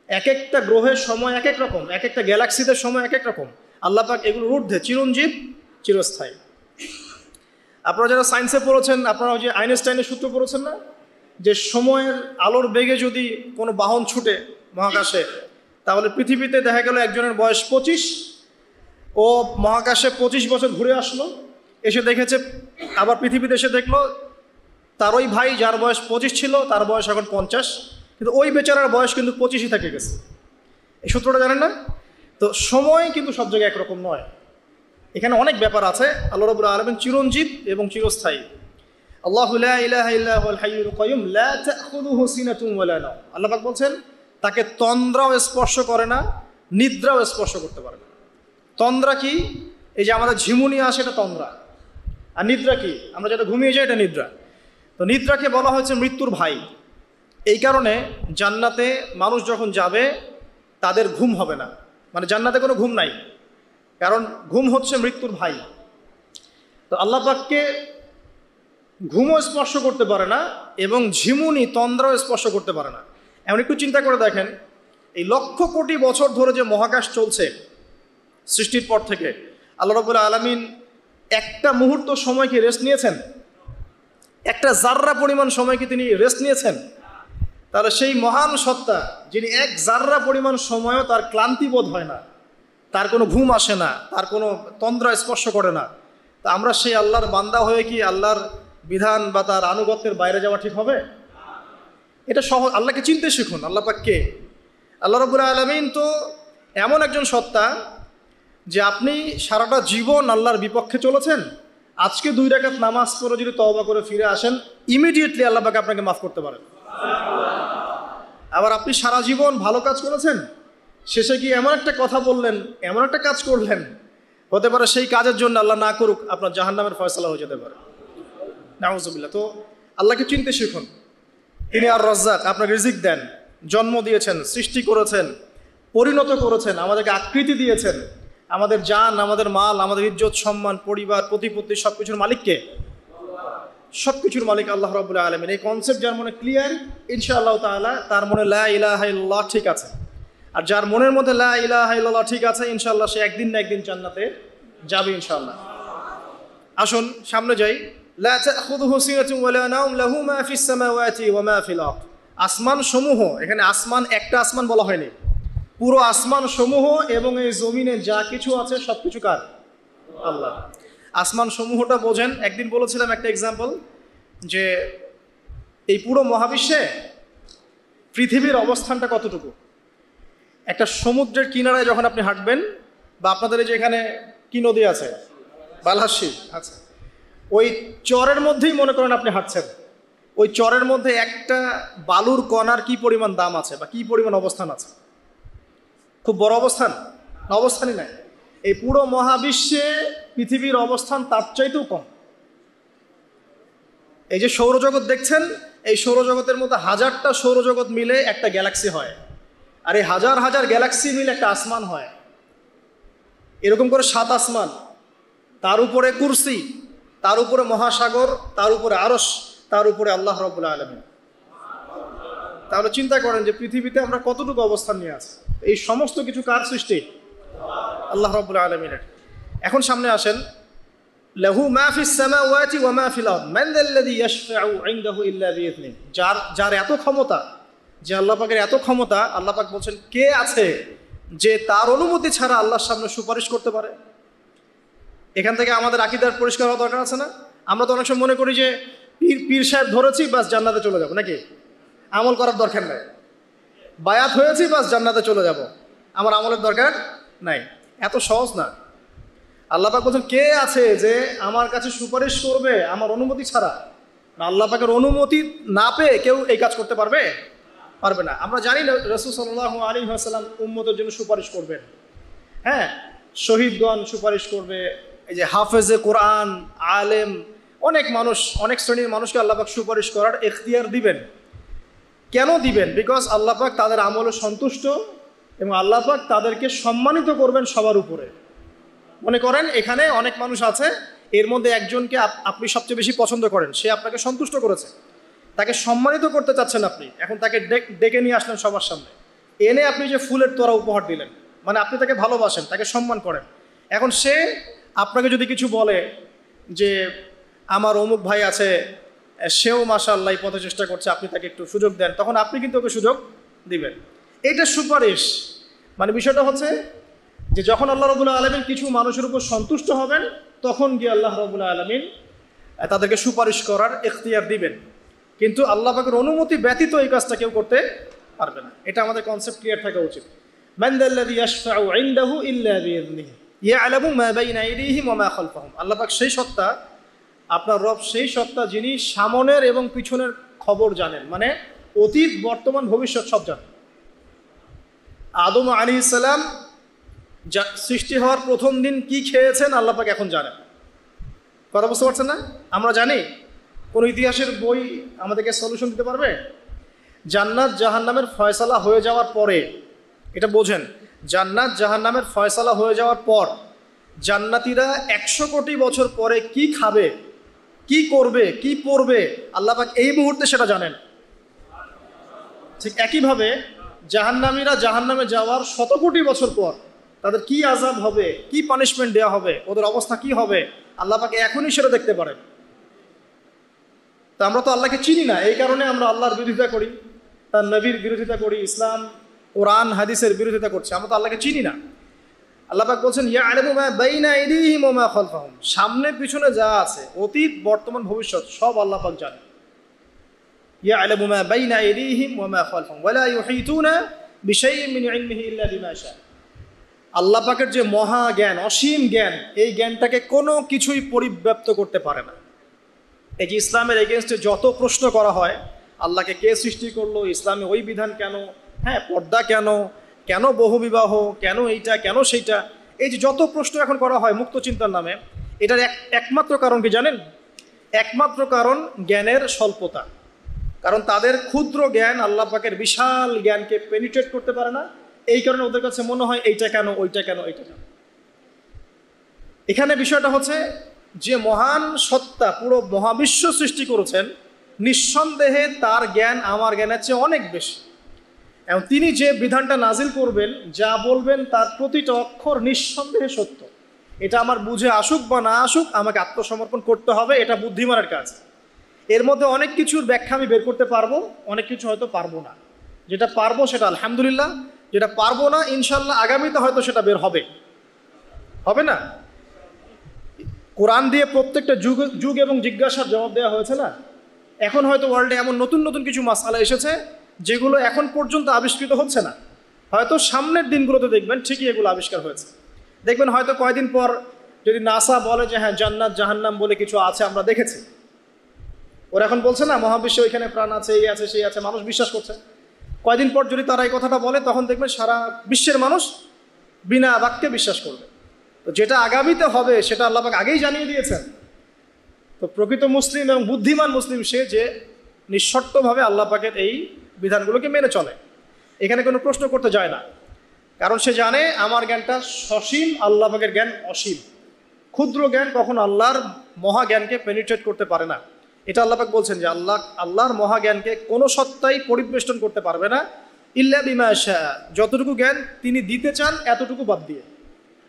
এক একটা গ্রহের সময় এক এক রকম, এক একটা গ্যালাক্সিতে সময় এক এক রকম। আল্লাহ পাক এগুলোর ঊর্ধ্বে, চিরঞ্জীব চিরস্থায়ী। আপনারা যারা সায়েন্সে পড়েছেন, আপনারা ওই যে আইনস্টাইনের সূত্র পড়েছেন না, যে সময়ের আলোর বেগে যদি কোনো বাহন ছুটে মহাকাশে, তাহলে পৃথিবীতে দেখা গেল একজনের বয়স 25, ও মহাকাশে 25 বছর ঘুরে আসলো, এসে দেখেছে, আবার পৃথিবীতে এসে দেখলো তার ওই ভাই যার বয়স 25 ছিল তার বয়স এখন 50, কিন্তু ওই বেচারার বয়স কিন্তু 25ই থেকে গেছে। এই সূত্রটা জানেন না? তো সময় কিন্তু সব জায়গায় একরকম নয়, এখানে অনেক ব্যাপার আছে। আল্লাহ রাব্বুল আলামিন চিরঞ্জীব এবং চিরস্থায়ী। আল্লাহু লা ইলাহা ইল্লা হুয়াল হাইয়ুল কাইয়ুম লা তাখুযুহু সিনাতুন ওয়ালা নাওম। আল্লাহ পাক বলছেন তাকে তন্দ্রাও স্পর্শ করে না, নিদ্রাও স্পর্শ করতে পারে না। তন্দ্রা কি? এই যে আমাদের ঝিমুনি আসে, এটা তন্দ্রা। আর নিদ্রা কি? আমরা যেটা ঘুমিয়ে যাই, এটা নিদ্রা। তো নিদ্রাকে বলা হয়েছে মৃত্যুর ভাই। এই কারণে জান্নাতে মানুষ যখন যাবে তাদের ঘুম হবে না, মানে জান্নাতে কোনো ঘুম নাই, কারণ ঘুম হচ্ছে মৃত্যুর ভাই। তো আল্লাহ পাককে ঘুমও স্পর্শ করতে পারে না এবং ঝিমুনি তন্দ্রাও স্পর্শ করতে পারে না। এমন একটু চিন্তা করে দেখেন, এই লক্ষ কোটি বছর ধরে যে মহাকাশ চলছে সৃষ্টির পর থেকে, আল্লাহ রাব্বুল আলামিন একটা মুহূর্ত সময় কি রেস্ট নিয়েছেন? একটা জাররা পরিমাণ সময় কি তিনি রেস্ট নিয়েছেন? তাহলে সেই মহান সত্তা যিনি এক জাররা পরিমাণ সময়ও তার ক্লান্তি বোধ হয় না, তার কোনো ঘুম আসে না, তার কোনো তন্দ্রা স্পর্শ করে না, তা আমরা সেই আল্লাহর বান্দা হয়ে কি আল্লাহর বিধান বা তার আনুগত্যের বাইরে যাওয়া ঠিক হবে? এটা সহজ। আল্লাহকে চিনতে শিখুন। আল্লাহ পাক কে? আল্লাহ রাব্বুল আলামিন তো এমন একজন সত্তা যে আপনি সারাটা জীবন আল্লাহর বিপক্ষে চলেছেন, আজকে 2 রাকাত নামাজ পড়ে যদি তওবা করে ফিরে আসেন, ইমিডিয়েটলি আল্লাহ পাক আপনাকে মাফ করতে পারেন। আবার আপনি সারা জীবন ভালো কাজ করেছেন, শেষে কি এমন একটা কথা বললেন, এমন একটা কাজ করলেন, হতে পারে সেই কাজের জন্য আল্লাহ না করুক আপনার জাহান্নামের ফয়সালা হয়ে যেতে পারে। নাউজুবিল্লাহ। তো আল্লাহকে চিনতে শিখুন। তিনি আর রাজ্জাক, আপনাকে রিজিক দেন, জন্ম দিয়েছেন, সৃষ্টি করেছেন, পরিণত করেছেন, আমাদেরকে আকৃতি দিয়েছেন, আমাদের জান, আমাদের মাল, আমাদের ইজ্জত সম্মান, পরিবার, প্রতিপত্তি, সব কিছুর মালিককে? সব কিছুর মালিক আল্লাহ রাব্বুল আলামিন। এই কনসেপ্ট যার মনে ক্লিয়ার, ইনশাআল্লাহ তাআলা তার মনে লা ইলাহা ইল্লাল্লাহ ঠিক আছে। আর যার মনের মধ্যে লা ইলাহা ইল্লাল্লাহ ঠিক আছে, ইনশাআল্লাহ সে একদিন না একদিন জান্নাতে যাবে ইনশাআল্লাহ। আসুন সামনে যাই। লা তাখুযুহু সিনাতুন ওয়ালা নাওম লাহু মা ফিস সামাওয়াতি ওয়া মা ফিল আরদ। আসমান সমূহ, এখানে আসমান একটা আসমান বলা হয়নি, পুরো আসমান সমূহ এবং এই জমিনে যা কিছু আছে সব কিছু কার? আল্লাহ। আসমান সমূহটা বোঝেন। একদিন বলেছিলাম একটা এক্সাম্পল, যে এই পুরো মহাবিশ্বে পৃথিবীর অবস্থানটা কতটুকু। একটা সমুদ্রের কিনারায় যখন আপনি হাঁটবেন, বা আপনাদের এই যে এখানে কি নদী আছে, বালহাসি, আচ্ছা, ওই চরের মধ্যেই মনে করেন আপনি হাঁটছেন, ওই চরের মধ্যে একটা বালুর কণার কি পরিমাণ দাম আছে বা কি পরিমাণ অবস্থান আছে? খুব বড় অবস্থান না? অবস্থানই নাই। এই পুরো মহাবিশ্বে পৃথিবীর অবস্থান তার চাইতেও কম। এই যে সৌরজগৎ দেখছেন, এই সৌরজগতের মধ্যে 1000টা সৌরজগৎ মিলে একটা গ্যালাক্সি হয়, আর এই হাজার হাজার গ্যালাক্সি মিলে একটা আসমান হয়। এরকম করে 7 আসমান, তার উপরে কুরসি, তার উপরে মহাসাগর, তার উপরে আরশ, তার উপরে আল্লাহ রাব্বুল আলামিন। তাহলে চিন্তা করেন যে পৃথিবীতে আমরা কতটুকু অবস্থান নিয়ে আছি। এই সমস্ত কিছু কার সৃষ্টি? আল্লাহ রাব্বুল আলামিনের। এখন সামনে আসেন, লাহু মা ফিস সামাওয়াতি ওয়া মা ফিল আরদ মান যাল্লাযী ইয়াশফাউ ইনদাহু ইল্লা বিইذনিহি। যার এত ক্ষমতা যে আল্লাহ পাকের এত ক্ষমতা, আল্লাহ পাক বলছেন কে আছে যে তার অনুমতি ছাড়া আল্লাহর সামনে সুপারিশ করতে পারে। এখান থেকে আমাদের আকীদার পরিষ্কার হওয়া দরকার আছে না? আমরা তো অনেক সময় মনে করি যে পীর সাহেব ধরেছি বাস জান্নাতে চলে যাবো, নাকি? আমল করার দরকার নাই, বায়াত হয়েছি বাস জান্নাতে চলে যাব, আমার আমলের দরকার নাই। এত সহজ না। আল্লাহ পাক বলছেন কে আছে যে আমার কাছে সুপারিশ করবে আমার অনুমতি ছাড়া? আল্লাহ পাকের অনুমতি না পেয়ে কেউ এই কাজ করতে পারবে না। আমরা জানি না রাসূল সাল্লাল্লাহু আলাইহি ওয়াসাল্লাম উম্মতের জন্য সুপারিশ করবেন। হ্যাঁ, শহীদগণ সুপারিশ করবে, এই যে হাফেজে কোরআন, আলেম, অনেক মানুষ, অনেক শ্রেণীর মানুষকে আল্লাহ পাক সুপারিশ করার এখতিয়ার দিবেন। কেন দিবেন? বিকজ আল্লাহ পাক তাদের আমলে সন্তুষ্ট এবং আল্লাহ পাক তাদেরকে সম্মানিত করবেন সবার উপরে। মনে করেন এখানে অনেক মানুষ আছে, এর মধ্যে একজনকে আপনি সবচেয়ে বেশি পছন্দ করেন, সে আপনাকে সন্তুষ্ট করেছে, তাকে সম্মানিত করতে চাচ্ছেন আপনি, এখন তাকে ডেকে নিয়ে আসলেন সবার সামনে, এনে আপনি যে ফুলের তোড়া উপহার দিলেন, মানে আপনি তাকে ভালোবাসেন, তাকে সম্মান করেন। এখন সে আপনাকে যদি কিছু বলে যে আমার অমুক ভাই আছে, সেও মাশাআল্লাহ এই পথে চেষ্টা করছে, আপনি তাকে একটু সুযোগ দেন, তখন আপনি কিন্তু ওকে সুযোগ দিবেন। এইটা সুপারিশ। মানে বিষয়টা হচ্ছে যে যখন আল্লাহ রাব্বুল আলামিন কিছু মানুষের উপর সন্তুষ্ট হবেন, তখন গিয়ে আল্লাহ রাব্বুল আলামিন তাদেরকে সুপারিশ করার এখতিয়ার দিবেন। কিন্তু আল্লাহ পাকের অনুমতি ব্যতীত এই কাজটা কেউ করতে পারবে না। এটা আমাদের কনসেপ্ট ক্লিয়ার থাকা উচিত। মান যাল্লাযী ইয়াশফাউ ইনদাহু ইল্লা বিইযনিহি ইয়ালামু মা বাইনা আইদিহিম ওয়া মা খালফাহুম। আল্লাহ পাক সেই সত্তা, আপনার রব সেই সত্তা যিনি সামনের এবং পিছনের খবর জানেন, মানে অতীত, বর্তমান, ভবিষ্যৎ সব জানেন। আদম আলাইহিস সালাম সৃষ্টি হওয়ার প্রথম দিন কি খেয়েছেন আল্লাহ পাক এখন জানেন। কথা বুঝতে পারছেন না? আমরা জানি? কোনো ইতিহাসের বই আমাদেরকে সলিউশন দিতে পারবে? জান্নাত জাহান্নামের ফয়সালা হয়ে যাওয়ার পরে, এটা বোঝেন, জান্নাত জাহান্নামের ফয়সালা হয়ে যাওয়ার পর জান্নাতীরা 100 কোটি বছর পরে কি খাবে, কি করবে, কি পড়বে, আল্লাহ পাক এই মুহূর্তে সেটা জানেন। ঠিক একইভাবে জাহান্নামীরা জাহান্নামে যাওয়ার 100 কোটি বছর পর তাদের কি আযাব হবে, কি পানিশমেন্ট দেওয়া হবে, ওদের অবস্থা কি হবে, আল্লাহ পাক এখনই সেটা দেখতে পারেন। তা আমরা তো আল্লাহকে চিনি না, এই কারণে আমরা আল্লাহর বিরোধিতা করি, তার নবীর বিরোধিতা করি, ইসলাম, কোরআন, হাদিসের বিরোধিতা করছি। আমরা তো আল্লাহকে চিনি না। আল্লাহ পাক বলছেন ইয়ালামু মা বাইনা আইদিহিম ওয়া মা খালফাহুম, সামনে পিছনে যা আছে, অতীত, বর্তমান, ভবিষ্যৎ সব আল্লাহ পাক জানেন। ইয়ালামু মা বাইনা আইদিহিম ওয়া মা খালফাহুম ওয়া লা ইউহিতুনা বিশাইইন মিন ইলমিহি ইল্লা বিমা শা। আল্লাহ পাকের যে মহা জ্ঞান, অসীম জ্ঞান, এই জ্ঞানটাকে কোনো কিছুই পরিব্যাপ্ত করতে পারে না। এই যে ইসলামের এগেনস্টে যত প্রশ্ন করা হয়, আল্লাহকে কে সৃষ্টি করলো, ইসলামে ওই বিধান কেন, হ্যাঁ পর্দা কেন, কেন বহুবিবাহ, কেন এইটা, কেন সেইটা, এই যে যত প্রশ্ন এখন করা হয় মুক্ত চিন্তার নামে, এটার একমাত্র কারণ কি জানেন? একমাত্র কারণ জ্ঞানের স্বল্পতা। কারণ তাদের ক্ষুদ্র জ্ঞান আল্লাহ পাকের বিশাল জ্ঞানকে পেনিট্রেট করতে পারে না। এই কারণে ওদের কাছে মনে হয় এইটা কেন, ওইটা কেন, এইটা কেন। এখানে বিষয়টা হচ্ছে যে মহান সত্তা পুরো মহাবিশ্ব সৃষ্টি করেছেন, নিঃসন্দেহে তার জ্ঞান আমার জ্ঞানের চেয়ে অনেক বেশি। এবং তিনি যে বিধানটা নাজিল করবেন, যা বলবেন, তার প্রতিটা অক্ষর নিঃসন্দেহে সত্য। এটা আমার বুঝে আসুক বা না আসুক, আমাকে আত্মসমর্পণ করতে হবে, এটা বুদ্ধিমানের কাজ। এর মধ্যে অনেক কিছুর ব্যাখ্যা আমি বের করতে পারবো, অনেক কিছু হয়তো পারবো না। যেটা পারবো সেটা আলহামদুলিল্লাহ, যেটা পারবো না ইনশাল্লাহ আগামীতে হয়তো সেটা বের হবে, হবে না? কোরআন দিয়ে প্রত্যেকটা যুগ এবং জিজ্ঞাসার জবাব দেওয়া হয়েছে না? এখন হয়তো ওয়ার্ল্ডে এমন নতুন নতুন কিছু মাসআলা এসেছে যেগুলো এখন পর্যন্ত আবিষ্কৃত হচ্ছে না, হয়তো সামনের দিনগুলোতে দেখবেন ঠিকই এগুলো আবিষ্কার হয়েছে। দেখবেন হয়তো কয়েকদিন পর যদি নাসা বলে যে হ্যাঁ জান্নাত জাহান্নাম বলে কিছু আছে, আমরা দেখেছি, ওরা এখন বলছে না মহাবিশ্বে ওইখানে প্রাণ আছে, এই আছে, সেই আছে, মানুষ বিশ্বাস করছে। কয়েকদিন পর যদি তারা এই কথাটা বলে, তখন দেখবেন সারা বিশ্বের মানুষ বিনা বাক্যে বিশ্বাস করবে। তো যেটা আগামীতে হবে সেটা আল্লাহ পাক আগেই জানিয়ে দিয়েছেন। তো প্রকৃত মুসলিম এবং বুদ্ধিমান মুসলিম সে যে নিঃশর্তভাবে আল্লাহ পাকের এই বিধানগুলোকে মেনে চলে, এখানে কোনো প্রশ্ন করতে যায় না। কারণ সে জানে আমার জ্ঞানটা সসীম, আল্লাহ পাকের জ্ঞান অসীম। ক্ষুদ্র জ্ঞান কখন আল্লাহর মহা জ্ঞানকে পেনিট্রেট করতে পারে না। এটা আল্লাহ পাক বলছেন যে আল্লাহর মহা জ্ঞানকে কোনো সত্তাই পরিবেষ্টন করতে পারবে না ইল্লা বিমা শা। যতটুকু জ্ঞান তিনি দিতে চান এতটুকু বাদ দিয়ে,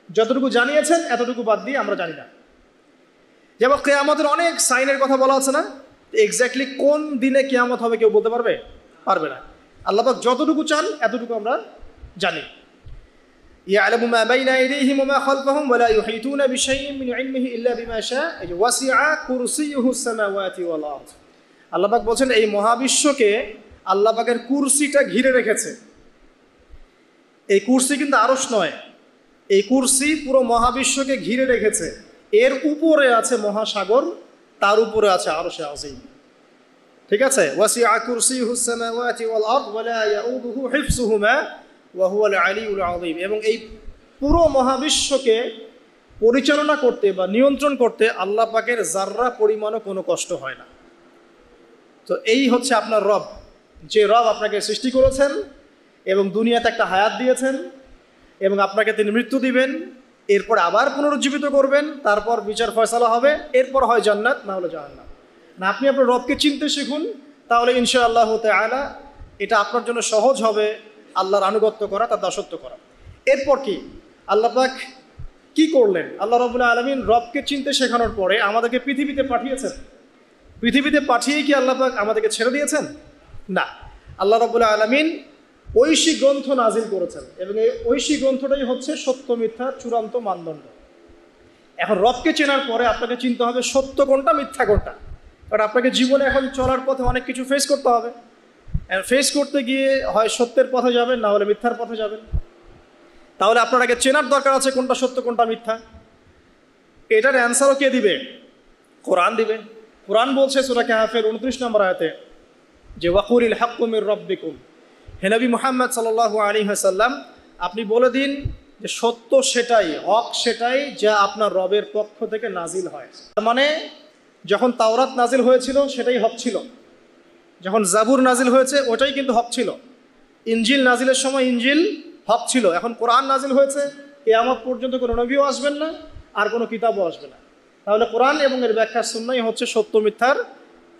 যতটুকু জানিয়েছেন এতটুকু বাদ দিয়ে আমরা জানি না। যেমন কিয়ামতের অনেক সাইনের কথা বলা আছে না? এক্স্যাক্টলি কোন দিনে কিয়ামত হবে কেউ বলতে পারবে না। আল্লাহ পাক যতটুকু চান এতটুকু আমরা জানি। ইয়ালামু মা বাইনা আইদিহিম ওয়া মা খালফাহুম ওয়া লা ইউহিতুনা বিশাইইন মিন ইলমিহি ইল্লা বিমা শাআ ওয়াসিআ কুরসিয়ুহুস সামাওয়াতি ওয়াল আরদ। আল্লাহ পাক বলেন এই মহাবিশ্বকে আল্লাহ পাকের কুরসিটা ঘিরে রেখেছে। এই কুরসি কিন্তু আরশ নয়, এই কুরসি পুরো মহাবিশ্বকে ঘিরে রেখেছে। এর উপরে আছে মহাসাগর, তার উপরে আছে আরশে আযীম। ঠিক আছে, ওয়াসিআ কুরসিয়ুহুস সামাওয়াতি ওয়াল আরদ ওয়া লা ইয়াউদুহু হিফযুহুমা ওয়া হুয়াল আলিয়্যুল আযীম। এবং এই পুরো মহাবিশ্বকে পরিচালনা করতে বা নিয়ন্ত্রণ করতে আল্লাহ পাকের যাররা পরিমাণও কোনো কষ্ট হয় না। তো এই হচ্ছে আপনার রব, যে রব আপনাকে সৃষ্টি করেছেন এবং দুনিয়াতে একটা হায়াত দিয়েছেন এবং আপনাকে তিনি মৃত্যু দিবেন, এরপর আবার পুনরুজ্জীবিত করবেন, তারপর বিচার ফয়সালা হবে, এরপর হয় জান্নাত না হলে জাহান্নাম। না, আপনি আপনার রবকে চিনতে শিখুন, তাহলে ইনশাআল্লাহ তাআলা এটা আপনার জন্য সহজ হবে আল্লাহর আনুগত্য করা, তার দাসত্ব করা। এরপর কি আল্লাহ পাক কি করলেন? আল্লাহ রাব্বুল আলামিন রবকে চিনতে শেখানোর পরে আমাদেরকে পৃথিবীতে পাঠিয়েছেন। পৃথিবীতে পাঠিয়ে কি আল্লাহ পাক আমাদেরকে ছেড়ে দিয়েছেন? না, আল্লাহ রাব্বুল আলামিন ঐশী গ্রন্থ নাজিল করেছেন এবং এই ঐশী গ্রন্থটাই হচ্ছে সত্য মিথ্যার চূড়ান্ত মানদণ্ড। এখন রবকে চেনার পরে আপনাকে চিনতে হবে সত্য কোনটা মিথ্যা কোনটা, কারণ আপনাকে জীবনে এখন চলার পথে অনেক কিছু ফেস করতে হবে। ফেস করতে গিয়ে হয় সত্যের পথে যাবেন, না হলে মিথ্যার পথে যাবেন। তাহলে আপনার আগে চেনার দরকার আছে কোনটা সত্য কোনটা মিথ্যা। এটার অ্যান্সারও কে দিবে? কোরআন দিবে। কোরআন বলছে সূরা কাহফের 29 নম্বর আয়াতে যে ওয়াকুলিল হাক্কু মির রাব্বিকুম, হে নবী মুহাম্মদ সাল্লাল্লাহু আলাইহি ওয়াসাল্লাম আপনি বলে দিন যে সত্য সেটাই, হক সেটাই যা আপনার রবের পক্ষ থেকে নাজিল হয়। মানে যখন তাওরাত নাজিল হয়েছিল সেটাই হক ছিল, যখন জাবুর নাজিল হয়েছে ওটাই কিন্তু হক ছিল, ইনজিল নাজিলের সময় ইনজিল হক ছিল। এখন কোরআন নাজিল হয়েছে, কিয়ামত পর্যন্ত কোনো নবীও আসবেন না আর কোনো কিতাবও আসবে না। তাহলে কোরআন এবং এর ব্যাখ্যা সুন্নাহই হচ্ছে সত্য মিথ্যার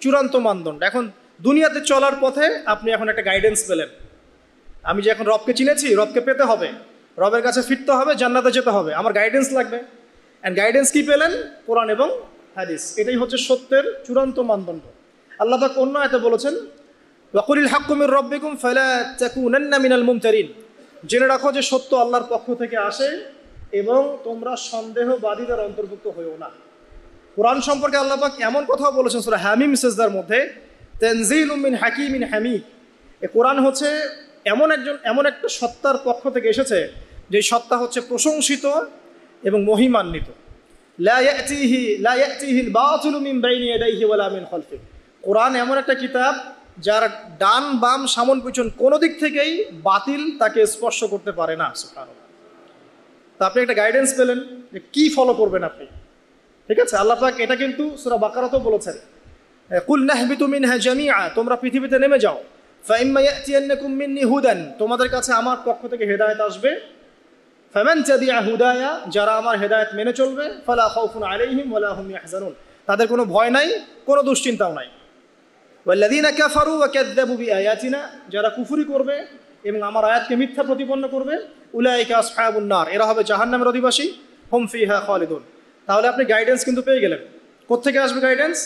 চূড়ান্ত মানদণ্ড। এখন দুনিয়াতে চলার পথে আপনি এখন একটা গাইডেন্স পেলেন। আমি যে এখন রবকে চিনেছি, রবকে পেতে হবে, রবের কাছে ফিরতে হবে, জান্নাতে যেতে হবে, আমার গাইডেন্স লাগবে। অ্যান্ড গাইডেন্স কি পেলেন? কোরআন এবং হাদিস। এটাই হচ্ছে সত্যের চূড়ান্ত মানদণ্ড। আল্লাহ পাক অন্য আয়াতে বলেছেন ওয়াকুলিল হাক্কু মির রাব্বিকুম ফালা তাকুনান্না মিনাল মুমতারিন, জেনে রাখো যে সত্য আল্লাহর পক্ষ থেকে আসে এবং তোমরা সন্দেহবাদীদের অন্তর্ভুক্ত হইও না। কোরআন সম্পর্কে আল্লাহ পাক এমন কথাও বলেছেন সূরা হামিম সিজদার মধ্যে, তানজিলুম মিন হাকিমিন হামিদ। এই কোরআন হচ্ছে এমন একটা সত্তার পক্ষ থেকে এসেছে যে সত্তা হচ্ছে প্রশংসিত এবং মহিমান্বিত। লা ইয়াতিহিল বাতিলু মিন বাইনি ইয়াদাইহি ওয়ালা মিন খালফিহি। কোরআন এমন একটা কিতাব যার ডান বাম সামন পিছন কোনো দিক থেকেই বাতিল তাকে স্পর্শ করতে পারে না। সুবহানাল্লাহ। তো আপনি একটা গাইডেন্স পেলেন যে কি ফলো করবেন আপনি। ঠিক আছে, আল্লাহ পাক এটা কিন্তু সূরা বাকারাতেও বলেছেন কুল নাহবিতু মিনহা জামিআ, তোমরা পৃথিবীতে নেমে যাও, ফাইম্মা ইয়াতিয়ান্নাকুম মিন্নি হুদান, তোমাদের কাছে আমার পক্ষ থেকে হেদায়েত আসবে, ফামান তাবিআ হুদায়া, যারা আমার হেদায়েত মেনে চলবে, ফালা খাউফুন আলাইহিম ওয়ালা হুম ইয়াহজানুন, তাদের কোনো ভয় নাই, কোনো দুশ্চিন্তাও নাই। ওয়াল্লাযীনা কাফারু ওয়া কাযযাবু বিআয়াতিনা, যারা কুফরি করবে এবং আমার আয়াতকে মিথ্যা প্রতিপন্ন করবে, উলাইকা আসহাবুন নার, এরা হবে জাহান্নামের অধিবাসী, হুম ফিহা খালিদুন। তাহলে আপনি গাইডেন্স কিন্তু পেয়ে গেলেন। কোত্থেকে আসবে গাইডেন্স?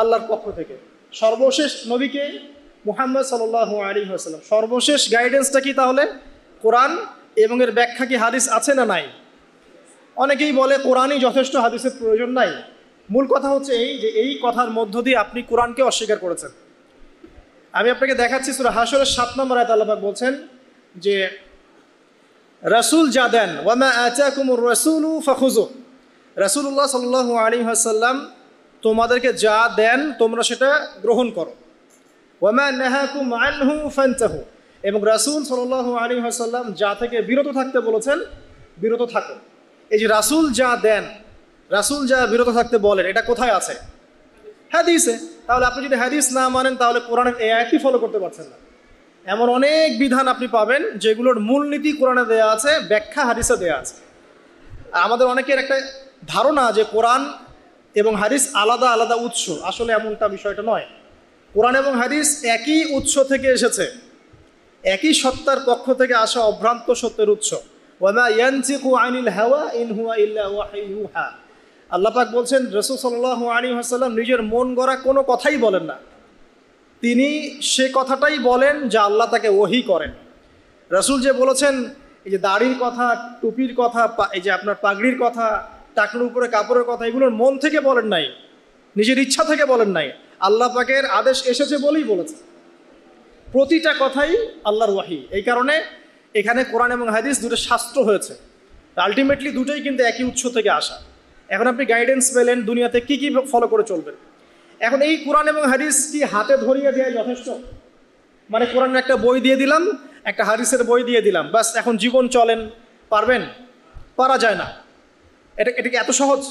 আল্লাহর পক্ষ থেকে। সর্বশেষ নবীকে মুহাম্মদ সাল্লাল্লাহু আলাইহি ওয়াসাল্লাম, সর্বশেষ গাইডেন্সটা কি তাহলে? কোরআন এবং এর ব্যাখ্যা কি হাদিস আছে না নাই? অনেকেই বলে কোরআনই যথেষ্ট, হাদিসের প্রয়োজন নাই। মূল কথা হচ্ছে এই যে এই কথার মধ্য দিয়ে আপনি কোরআনকে অস্বীকার করেছেন। আমি আপনাকে দেখাচ্ছি সূরা হাশরের 7 নম্বর আয়াতে আল্লাহ পাক বলছেন যে রাসূল যা দেন, ওয়া মা আতাকুমুর রাসূলু ফাখুযু, রাসূলুল্লাহ সাল্লাল্লাহু আলাইহি ওয়াসাল্লাম তোমাদেরকে যা দেন তোমরা সেটা গ্রহণ করো, ওয়া মা নাহাকুম আনহু ফান্তাহু, এবং রাসূল সাল্লাল্লাহু আলাইহি ওয়াসাল্লাম যা থেকে বিরত থাকতে বলেছেন বিরত থাকো। এই যে রাসূল যা দেন, রাসূল যা বিরত থাকতে বলেন, এটা কোথায় আছে? হাদিসে। তাহলে আপনি যদি হাদিস না মানেন তাহলে কোরআনের এই আয়াতই ফলো করতে পারছেন না। এমন অনেক বিধান আপনি পাবেন যেগুলোর মূলনীতি কোরআনে দেয়া আছে, ব্যাখ্যা হাদিসে দেয়া আছে। আর আমাদের অনেকের একটা ধারণা যে কোরআন এবং হাদিস আলাদা আলাদা উৎস, আসলে এমনটা বিষয়টা নয়। কোরআন এবং হাদিস একই উৎস থেকে এসেছে, একই সত্তার পক্ষ থেকে আসা অভ্রান্ত সত্যের উৎস। ওয়ামা ইয়ানতিকু আনিল হাওয়া ইন হুয়া ইল্লা ওয়াহয়ুন ইউহা। আল্লাহ পাক বলছেন রাসূল সাল্লাল্লাহু আলাইহি ওয়াসাল্লাম নিজের মন গড়া কোনো কথাই বলেন না, তিনি সে কথাটাই বলেন যা আল্লাহ তাকে ওহী করেন। রাসূল যে বলেছেন, এই যে দাড়ির কথা, টুপির কথা, এই যে আপনার পাগড়ির কথা, টাকনুর উপরে কাপড়ের কথা, এগুলোর মন থেকে বলেন নাই, নিজের ইচ্ছা থেকে বলেন নাই, আল্লাহ পাকের আদেশ এসেছে বলেই বলেছে। প্রতিটা কথাই আল্লাহর ওয়াহি। এই কারণে এখানে কোরআন এবং হাদিস দুটো শাস্ত্র হয়েছে, আলটিমেটলি দুটোই কিন্তু একই উৎস থেকে আসা। এখন আপনি গাইডেন্স পেলেন দুনিয়াতে কি কি ফলো করে চলবেন। এখন এই কোরআন এবং হাদিস কি হাতে ধরিয়ে দেওয়া যথেষ্ট? মানে কোরআনের একটা বই দিয়ে দিলাম, একটা হাদিসের বই দিয়ে দিলাম, বাস এখন জীবন চলেন, পারবেন? পারা যায় না। এটাকে এত সহজ?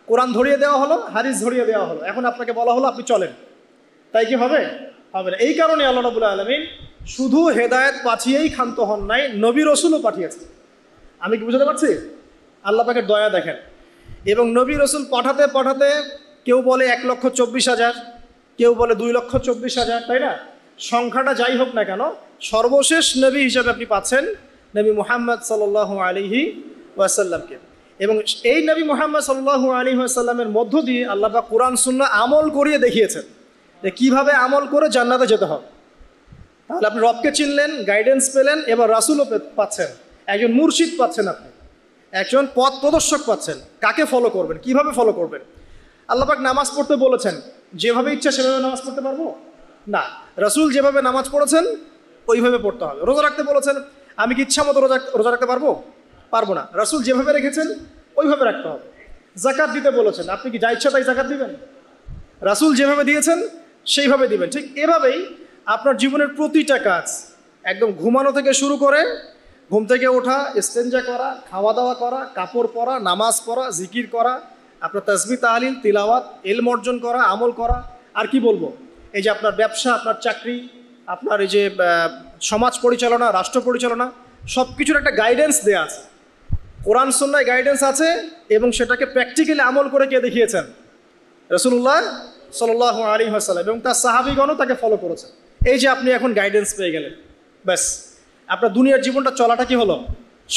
কোরআন ধরিয়ে দেওয়া হলো, হাদিস ধরিয়ে দেওয়া হলো, এখন আপনাকে বলা হলো আপনি চলেন, তাই কি হবে? হবে না। এই কারণে আল্লাহ রাব্বুল আলামিন শুধু হেদায়েত পাঠিয়েই ক্ষান্ত হন নাই, নবী রসুলও পাঠিয়েছেন। আমি কি বুঝতে পারছি? আল্লাহ পাকের দয়া দেখেন। এবং নবী রসুল পাঠাতে পাঠাতে কেউ বলে 1,24,000, কেউ বলে 2,24,000, তাই না? সংখ্যাটা যাই হোক না কেন, সর্বশেষ নবী হিসাবে আপনি পাচ্ছেন নবী মুহাম্মদ সাল্লাল্লাহু আলাইহি ওয়াসাল্লামকে। এবং এই নবী মুহাম্মদ সাল্লাল্লাহু আলাইহি ওয়াসাল্লামের মধ্য দিয়ে আল্লাহ পাক কোরআন সুন্নাহ আমল করিয়ে দেখিয়েছেন যে কীভাবে আমল করে জান্নাতে যেতে হবে। তাহলে আপনি রবকে চিনলেন, গাইডেন্স পেলেন, এবার রাসূলও পাচ্ছেন, একজন মুর্শিদ পাচ্ছেন, আপনি একজন পথ প্রদর্শক পাচ্ছেন। কাকে ফলো করবেন, কিভাবে ফলো করবেন? আল্লাহ পাক নামাজ পড়তে বলেছেন, যেভাবে ইচ্ছা সেভাবে নামাজ পড়তে পারবো না। রাসূল যেভাবে নামাজ পড়েছেন ওইভাবে পড়তে হবে। রোজা রাখতে বলেছেন, আমি কি ইচ্ছা মতো রোজা রাখতে পারবো? পারবো না। রাসূল যেভাবে রেখেছেন ওইভাবে রাখতে হবে। জাকাত দিতে বলেছেন, আপনি কি যা ইচ্ছা তাই জাকাত দিবেন? রাসূল যেভাবে দিয়েছেন সেইভাবে দিবেন। ঠিক এভাবেই আপনার জীবনের প্রতিটা কাজ, একদম ঘুমানো থেকে শুরু করে ঘুম থেকে ওঠা, ইস্তেঞ্জা করা, খাওয়া দাওয়া করা, কাপড় পরা, নামাজ পড়া, জিকির করা, আপনার তাসবিহ তাহলিল তিলাওয়াত, ইলম অর্জন করা, আমল করা, আর কি বলবো, এই যে আপনার ব্যবসা, আপনার চাকরি, আপনার এই যে সমাজ পরিচালনা, রাষ্ট্র পরিচালনা, সব কিছুর একটা গাইডেন্স দেওয়া আছে। কোরআন সুন্নাহয় গাইডেন্স আছে এবং সেটাকে প্র্যাকটিক্যালি আমল করে কে দেখিয়েছেন? রাসূলুল্লাহ সাল্লাল্লাহু আলাইহি ওয়াসাল্লাম এবং তার সাহাবীগণও তাকে ফলো করেছেন। এই যে আপনি এখন গাইডেন্স পেয়ে গেলেন, ব্যাস আপনার দুনিয়ার জীবনটা চলাটা কি হলো?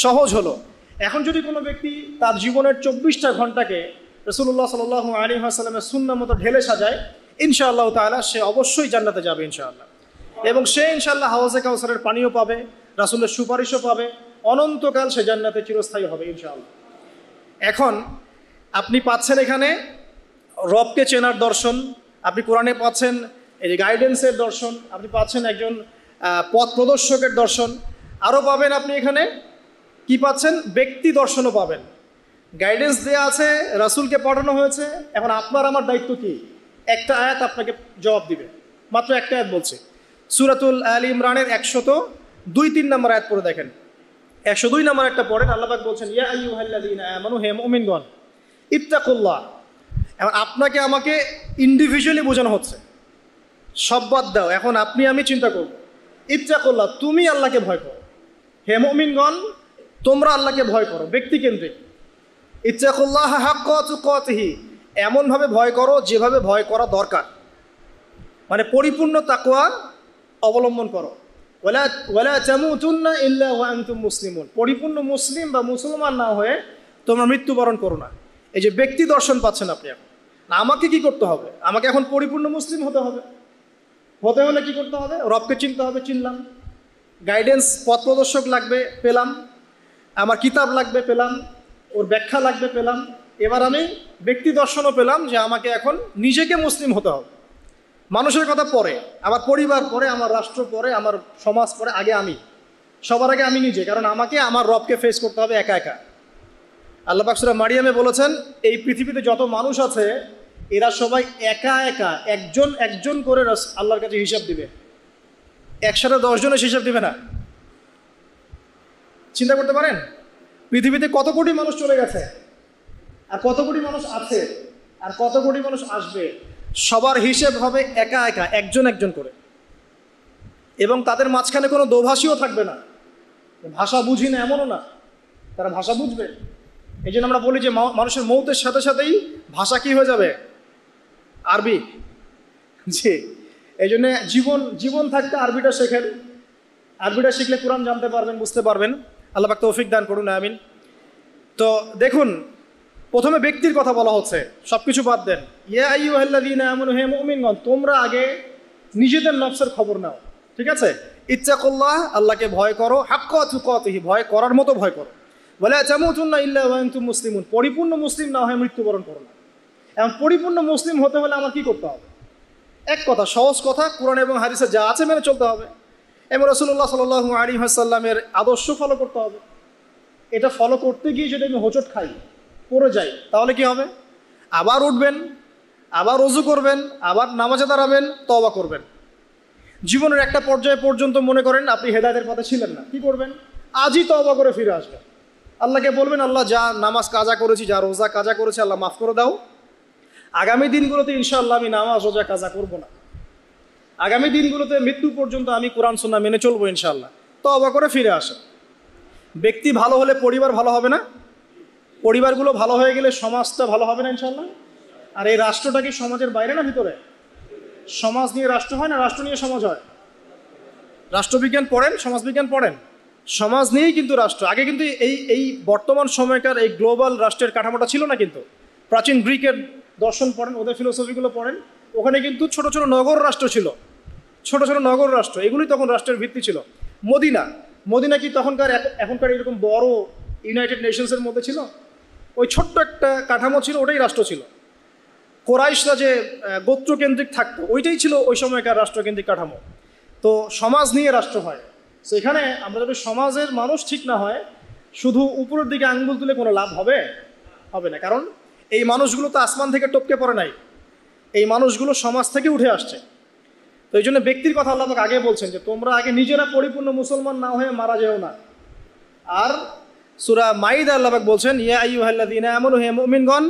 সহজ হলো। এখন যদি কোনো ব্যক্তি তার জীবনের 24টা ঘন্টাকে রাসূলুল্লাহ সাল্লাল্লাহু আলাইহি ওয়াসাল্লামের সুন্নাহ মতো ঢেলে সাজায়, ইনশাআল্লাহ তাআলা সে অবশ্যই জান্নাতে যাবে ইনশাআল্লাহ। এবং সে ইনশাআল্লাহ হাওজে কাউসারের পানিও পাবে, রাসূলের সুপারিশও পাবে, অনন্তকাল সে জান্নাতে চিরস্থায়ী হবে ইনশাআল্লাহ। এখন আপনি পাচ্ছেন এখানে রবকে চেনার দর্শন, আপনি কোরআনে পাচ্ছেন এই যে গাইডেন্সের দর্শন, আপনি পাচ্ছেন একজন পথ প্রদর্শকের দর্শন, আরও পাবেন আপনি এখানে কি পাচ্ছেন? ব্যক্তি দর্শনও পাবেন। গাইডেন্স দেওয়া আছে, রাসূলকে পাঠানো হয়েছে। এখন আপনার আমার দায়িত্ব কি? একটা আয়াত আপনাকে জবাব দিবে, মাত্র একটা আয়াত বলছে। সূরাতুল আল ইমরানের 102-3 নম্বর আয়াত পড়ে দেখেন। 102 নম্বর একটা পড়েন, আল্লাহ পাক বলছেন, ইয়া আইয়ুহাল্লাযীনা আমানু, হে মুমিনগণ, ইত্তাকুল্লাহ। এখন আপনাকে আমাকে ইন্ডিভিজুয়ালি বোঝানো হচ্ছে, সব বাদ দাও, এখন আপনি আমি চিন্তা করব। ইত্তাকুল্লাহ, তুমি আল্লাহকে ভয় করো। হে মুমিনগণ, তোমরা আল্লাহকে ভয় করো, ব্যক্তিকেন্দ্রিক। ইত্তাকুল্লাহ হাক্কা তুকাতিহি, এমনভাবে ভয় করো যেভাবে ভয় করা দরকার, মানে পরিপূর্ণ তাকওয়া অবলম্বন করো। ওয়ালা তামুতুন্না ইল্লা ওয়া আনতুম মুসলিমুন, পরিপূর্ণ মুসলিম বা মুসলমান না হয়ে তোমরা মৃত্যুবরণ করো না। এই যে ব্যক্তি দর্শন পাচ্ছেন আপনি এখন। আমাকে কি করতে হবে? আমাকে এখন পরিপূর্ণ মুসলিম হতে হবে। হতে হলে কি করতে হবে? রবকে চিনতে হবে, চিনলাম। গাইডেন্স পথ প্রদর্শক লাগবে, পেলাম। আমার কিতাব লাগবে, পেলাম। ওর ব্যাখ্যা লাগবে, পেলাম। এবার আমি ব্যক্তি দর্শনও পেলাম যে আমাকে এখন নিজেকে মুসলিম হতে হবে। মানুষের কথা পরে, আমার পরিবার পরে, আমার রাষ্ট্র পরে, আমার সমাজ পরে, আগে আমি, সবার আগে আমি নিজে। কারণ আমাকে আমার রবকে ফেস করতে হবে একা একা। আল্লাহ পাক সূরা মারিয়ামে বলেছেন, এই পৃথিবীতে যত মানুষ আছে এরা সবাই একা একা একজন একজন করে আল্লাহর কাছে হিসাব দিবে। একসাথে 10 জনের হিসাব দিবে না। চিন্তা করতে পারেন পৃথিবীতে কত কোটি মানুষ চলে গেছে, আর কত কোটি মানুষ আছে, আর কত কোটি মানুষ আসবে। সবার হিসেব হবে একা একা, একজন একজন করে। এবং তাদের মাঝখানে কোনো দোভাষীও থাকবে না। ভাষা বুঝি না এমনও না, তারা ভাষা বুঝবে। এই জন্য আমরা বলি যে মানুষের মৌতের সাথে সাথেই ভাষা কি হয়ে যাবে? আরবি। জি, এই জন্য জীবন থাকতে আরবিটা শেখেন। আরবিটা শিখলে কোরআন জানতে পারবেন, বুঝতে পারবেন। আল্লাহ পাক তৌফিক দান করুন, আমিন। তো দেখুন, প্রথমে ব্যক্তির কথা বলা হচ্ছে, সব কিছু বাদ দেন। ইয়া আইয়ুহাল্লাযীনা আমানু, হে মুমিনগণ, তোমরা আগে নিজেদের নফসের খবর নাও, ঠিক আছে? ইত্তাকুল্লাহ, আল্লাহকে ভয় করো, হাক্কা তুকাতিহি, ভয় করার মতো ভয় করো। ওয়ালা তামুতুন্না ইল্লা ওয়া আনতুম মুসলিমুন, পরিপূর্ণ মুসলিম না হয়ে মৃত্যুবরণ করো না। এখন পরিপূর্ণ মুসলিম হতে হলে আমার কি করতে হবে? এক কথা, সহজ কথা, কোরআন এবং হাদিসে যা আছে মেনে চলতে হবে এবং রাসূলুল্লাহ সাল্লাল্লাহু আলাইহি ওয়াসাল্লামের আদর্শ ফলো করতে হবে। এটা ফলো করতে গিয়ে যদি আমি হোঁচট খাই, পড়ে যাই, তাহলে কি হবে? আবার উঠবেন, আবার ওযু করবেন, আবার নামাজে দাঁড়াবেন, তওবা করবেন। জীবনের একটা পর্যায়ে পর্যন্ত মনে করেন আপনি হেদায়েতের পথে ছিলেন না, কি করবেন? আজই তওবা করে ফিরে আসবেন। আল্লাহকে বলবেন, আল্লাহ যা নামাজ কাজা করেছি, যা রোজা কাজা করেছি, আল্লাহ মাফ করে দাও। আগামী দিনগুলোতে ইনশাআল্লাহ আমি নামাজ রোজা কাজা করব না। আগামী দিনগুলোতে মৃত্যু পর্যন্ত আমি কোরআন সুন্নাহ মেনে চলবো ইনশাআল্লাহ। তওবা করে ফিরে আসেন। ব্যক্তি ভালো হলে পরিবার ভালো হবে না? পরিবারগুলো ভালো হয়ে গেলে সমাজটা ভালো হবে না ইনশাআল্লাহ? আর এই রাষ্ট্রটা কি সমাজের বাইরে না ভিতরে? সমাজ নিয়ে রাষ্ট্র হয় না রাষ্ট্র নিয়ে সমাজ হয়? রাষ্ট্রবিজ্ঞান পড়েন, সমাজবিজ্ঞান পড়েন, সমাজ নিয়েই কিন্তু রাষ্ট্র। আগে কিন্তু এই বর্তমান সময়কার এই গ্লোবাল রাষ্ট্রের কাঠামোটা ছিল না। কিন্তু প্রাচীন গ্রিকের দর্শন পড়েন, ওদের ফিলোসফিগুলো পড়েন, ওখানে কিন্তু ছোট ছোট নগর রাষ্ট্র ছিল, ছোট ছোট নগর রাষ্ট্র, এগুলি তখন রাষ্ট্রের ভিত্তি ছিল। মদিনা কি তখনকার এখনকার এরকম বড় ইউনাইটেড নেশনসের মধ্যে ছিল? ওই ছোট্ট একটা কাঠামো ছিল, ওটাই রাষ্ট্র ছিল। কোরাইশরা যে গোত্রকেন্দ্রিক থাকতো, ওইটাই ছিল ওই সময়কার রাষ্ট্রকেন্দ্রিক কাঠামো। তো সমাজ নিয়ে রাষ্ট্র হয়। তো এখানে আমরা যদি সমাজের মানুষ ঠিক না হয়, শুধু উপরের দিকে আঙ্গুল তুলে কোনো লাভ হবে না। কারণ এই মানুষগুলো তো আসমান থেকে টপকে পড়ে নাই, এই মানুষগুলো সমাজ থেকে উঠে আসছে। তো এই জন্য ব্যক্তির কথা আল্লাহ আগে বলছেন যে তোমরা আগে নিজেরা পরিপূর্ণ মুসলমান না হয়ে মারা যেও না। আর সূরা মাইদা আল্লাহ বলছেন, ইয়া আইয়ুহাল্লাযীনা আমানু, হে মুমিনগণ,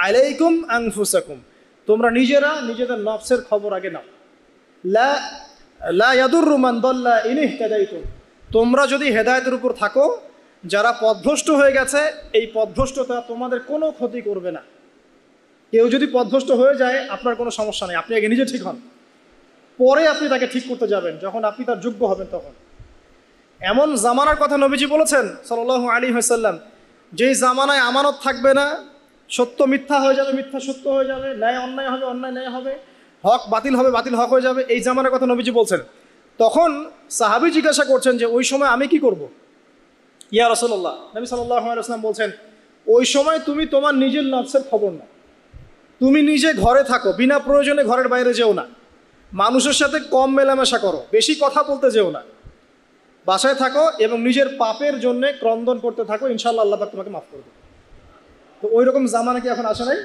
আলাইকুম আনফুসাকুম, তোমরা নিজেরা নিজেদের নফসের খবর আগে নাও। লা ইয়াদুররু মান দাল্লা ইন ইহতাদাইতুম, তোমরা যদি হেদায়েতের উপর থাকো, যারা পথভ্রষ্ট হয়ে গেছে, এই পথভ্রষ্টতা তোমাদের কোনো ক্ষতি করবে না। কেউ যদি পথভ্রষ্ট হয়ে যায়, আপনার কোনো সমস্যা নেই, আপনি আগে নিজে ঠিক হন, পরে আপনি তাকে ঠিক করতে যাবেন যখন আপনি তার যোগ্য হবেন। তখন এমন জামানার কথা নবীজি বলেছেন সাল্লাল্লাহু আলাইহি ওয়াসাল্লাম, যেই জামানায় আমানত থাকবে না, সত্য মিথ্যা হয়ে যাবে, মিথ্যা সত্য হয়ে যাবে, ন্যায় অন্যায় হবে, অন্যায় ন্যায় হবে, হক বাতিল হবে, বাতিল হক হয়ে যাবে, এই জামানার কথা নবীজি বলছেন। তখন সাহাবী জিজ্ঞাসা করছেন যে ওই সময় আমি কি করব? ইয়া রাসূলুল্লাহ, নবী সাল্লাল্লাহু আলাইহি ওয়াসাল্লাম বলছেন, ওই সময় তুমি তোমার নিজের নফসের খবর নাও, তুমি নিজে ঘরে থাকো, বিনা প্রয়োজনে ঘরের বাইরে যেও না, মানুষের সাথে কম মেলামেশা করো, বেশি কথা বলতে যেও না, বাসায় থাকো এবং নিজের পাপের জন্য ক্রন্দন করতে থাকো, ইনশাআল্লাহ আল্লাহ পাক তোমাকে মাফ করবে। তো ওই রকম জামানা কি এখন আসে নাই?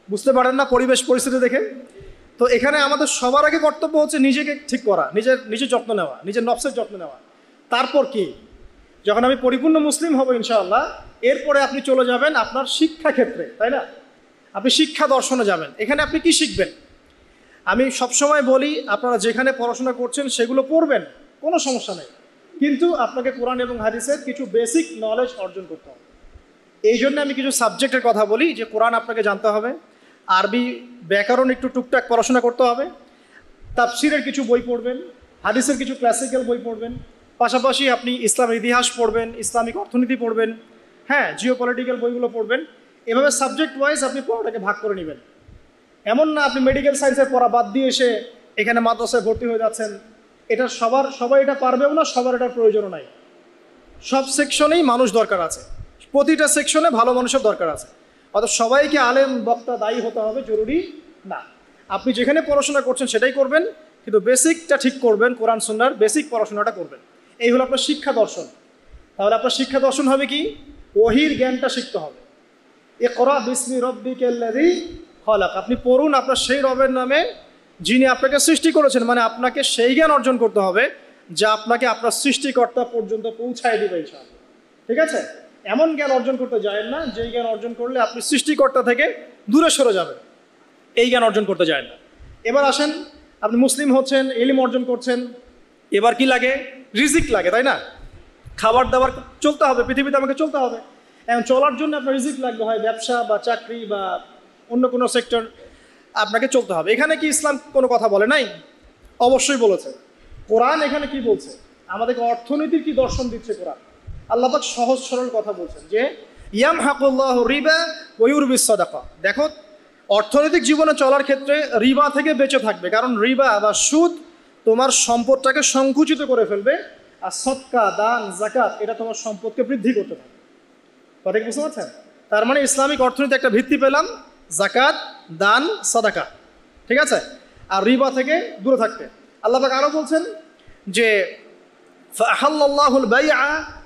বুঝতে পারেন না পরিবেশ পরিস্থিতি দেখে? তো এখানে আমাদের সবার আগে কর্তব্য হচ্ছে নিজেকে ঠিক করা, নিজের যত্ন নেওয়া, নিজের নফসের যত্ন নেওয়া। তারপর কি, যখন আমি পরিপূর্ণ মুসলিম হব ইনশাআল্লাহ, এরপরে আপনি চলে যাবেন আপনার শিক্ষা ক্ষেত্রে, তাই না? আপনি শিক্ষা দর্শনে যাবেন। এখানে আপনি কি শিখবেন? আমি সবসময় বলি, আপনারা যেখানে পড়াশোনা করছেন সেগুলো পড়বেন, কোনো সমস্যা নেই, কিন্তু আপনাকে কোরআন এবং হাদিসের কিছু বেসিক নলেজ অর্জন করতে হবে। এই জন্য আমি কিছু সাবজেক্টের কথা বলি, যে কোরআন আপনাকে জানতে হবে, আরবি ব্যাকরণ একটু টুকটাক পড়াশোনা করতে হবে, তাফসিরের কিছু বই পড়বেন, হাদিসের কিছু ক্লাসিক্যাল বই পড়বেন, পাশাপাশি আপনি ইসলামের ইতিহাস পড়বেন, ইসলামিক অর্থনীতি পড়বেন, হ্যাঁ, জিওপলিটিক্যাল বইগুলো পড়বেন। এভাবে সাবজেক্ট ওয়াইজ আপনি পড়াটাকে ভাগ করে নেবেন। এমন না আপনি মেডিকেল সায়েন্সের পড়া বাদ দিয়ে এসে এখানে মাদ্রাসায় ভর্তি হয়ে যাচ্ছেন। এটা সবাই এটা পারবেও না, সবার এটার প্রয়োজনও নাই। সব সেকশনেই মানুষ দরকার আছে, প্রতিটা সেকশনে ভালো মানুষের দরকার আছে। অর্থাৎ সবাইকে আলেম বক্তা দায়ী হতে হবে জরুরি না। আপনি যেখানে পড়াশোনা করছেন সেটাই করবেন, কিন্তু বেসিকটা ঠিক করবেন, কোরআন সুন্নাহর বেসিক পড়াশোনাটা করবেন। এই হলো আপনার শিক্ষা দর্শন। তাহলে আপনার শিক্ষা দর্শন হবে কি? ওহির জ্ঞানটা শিখতে হবে। ইকরা বিসমি রাব্বিকাল্লাযী খলাক, আপনি পড়ুন আপনার সেই রবের নামে যিনি আপনাকে সৃষ্টি করেছেন। মানে আপনাকে সেই জ্ঞান অর্জন করতে হবে যা আপনাকে আপনার সৃষ্টিকর্তা পর্যন্ত পৌঁছায় দিবে ইনশাআল্লাহ। ঠিক আছে? এমন জ্ঞান অর্জন করতে যায়েন না যেই জ্ঞান অর্জন করলে আপনি সৃষ্টিকর্তা থেকে দূরে সরে যাবেন, এই জ্ঞান অর্জন করতে যায়েন না। এবার আসেন, আপনি মুসলিম হচ্ছেন, ইলম অর্জন করছেন, এবার কি লাগে? রিজিক লাগে, তাই না? খাবার দাবার চলতে হবে, পৃথিবীতে আমাকে চলতে হবে। এখন চলার জন্য আপনার রিজিক লাগবে, হয় ব্যবসা বা চাকরি বা অন্য কোনো সেক্টর, আপনাকে চলতে হবে। এখানে কি ইসলাম কোনো কথা বলে নাই? অবশ্যই বলেছে। কোরআন এখানে কি বলছে? আমাদেরকে অর্থনীতির কি দর্শন দিচ্ছে কোরআন। আল্লাহ পাক সহজ সরল কথা বলছেন যে ইয়ামহাকুল্লাহু রিবা ওয়া ইউরবিস সাদাকা। দেখো, অর্থনৈতিক জীবনে চলার ক্ষেত্রে রিবা থেকে বেঁচে থাকবে, কারণ রিবা বা সুদ তোমার সম্পদটাকে সংকুচিত করে ফেলবে, আর সদকা, দান, জাকাত এটা তোমার সম্পদকে বৃদ্ধি করতে থাকবে। কথা কি বুঝতে পারছেন? তার মানে ইসলামিক অর্থনীতি একটা ভিত্তি পেলাম, জাকাত, দান, সাদাকা, ঠিক আছে? আর রিবা থেকে দূরে থাকতে। আল্লাহ পাক আরও বলছেন যে ফাআহাল্লাল্লাহুল বাইআ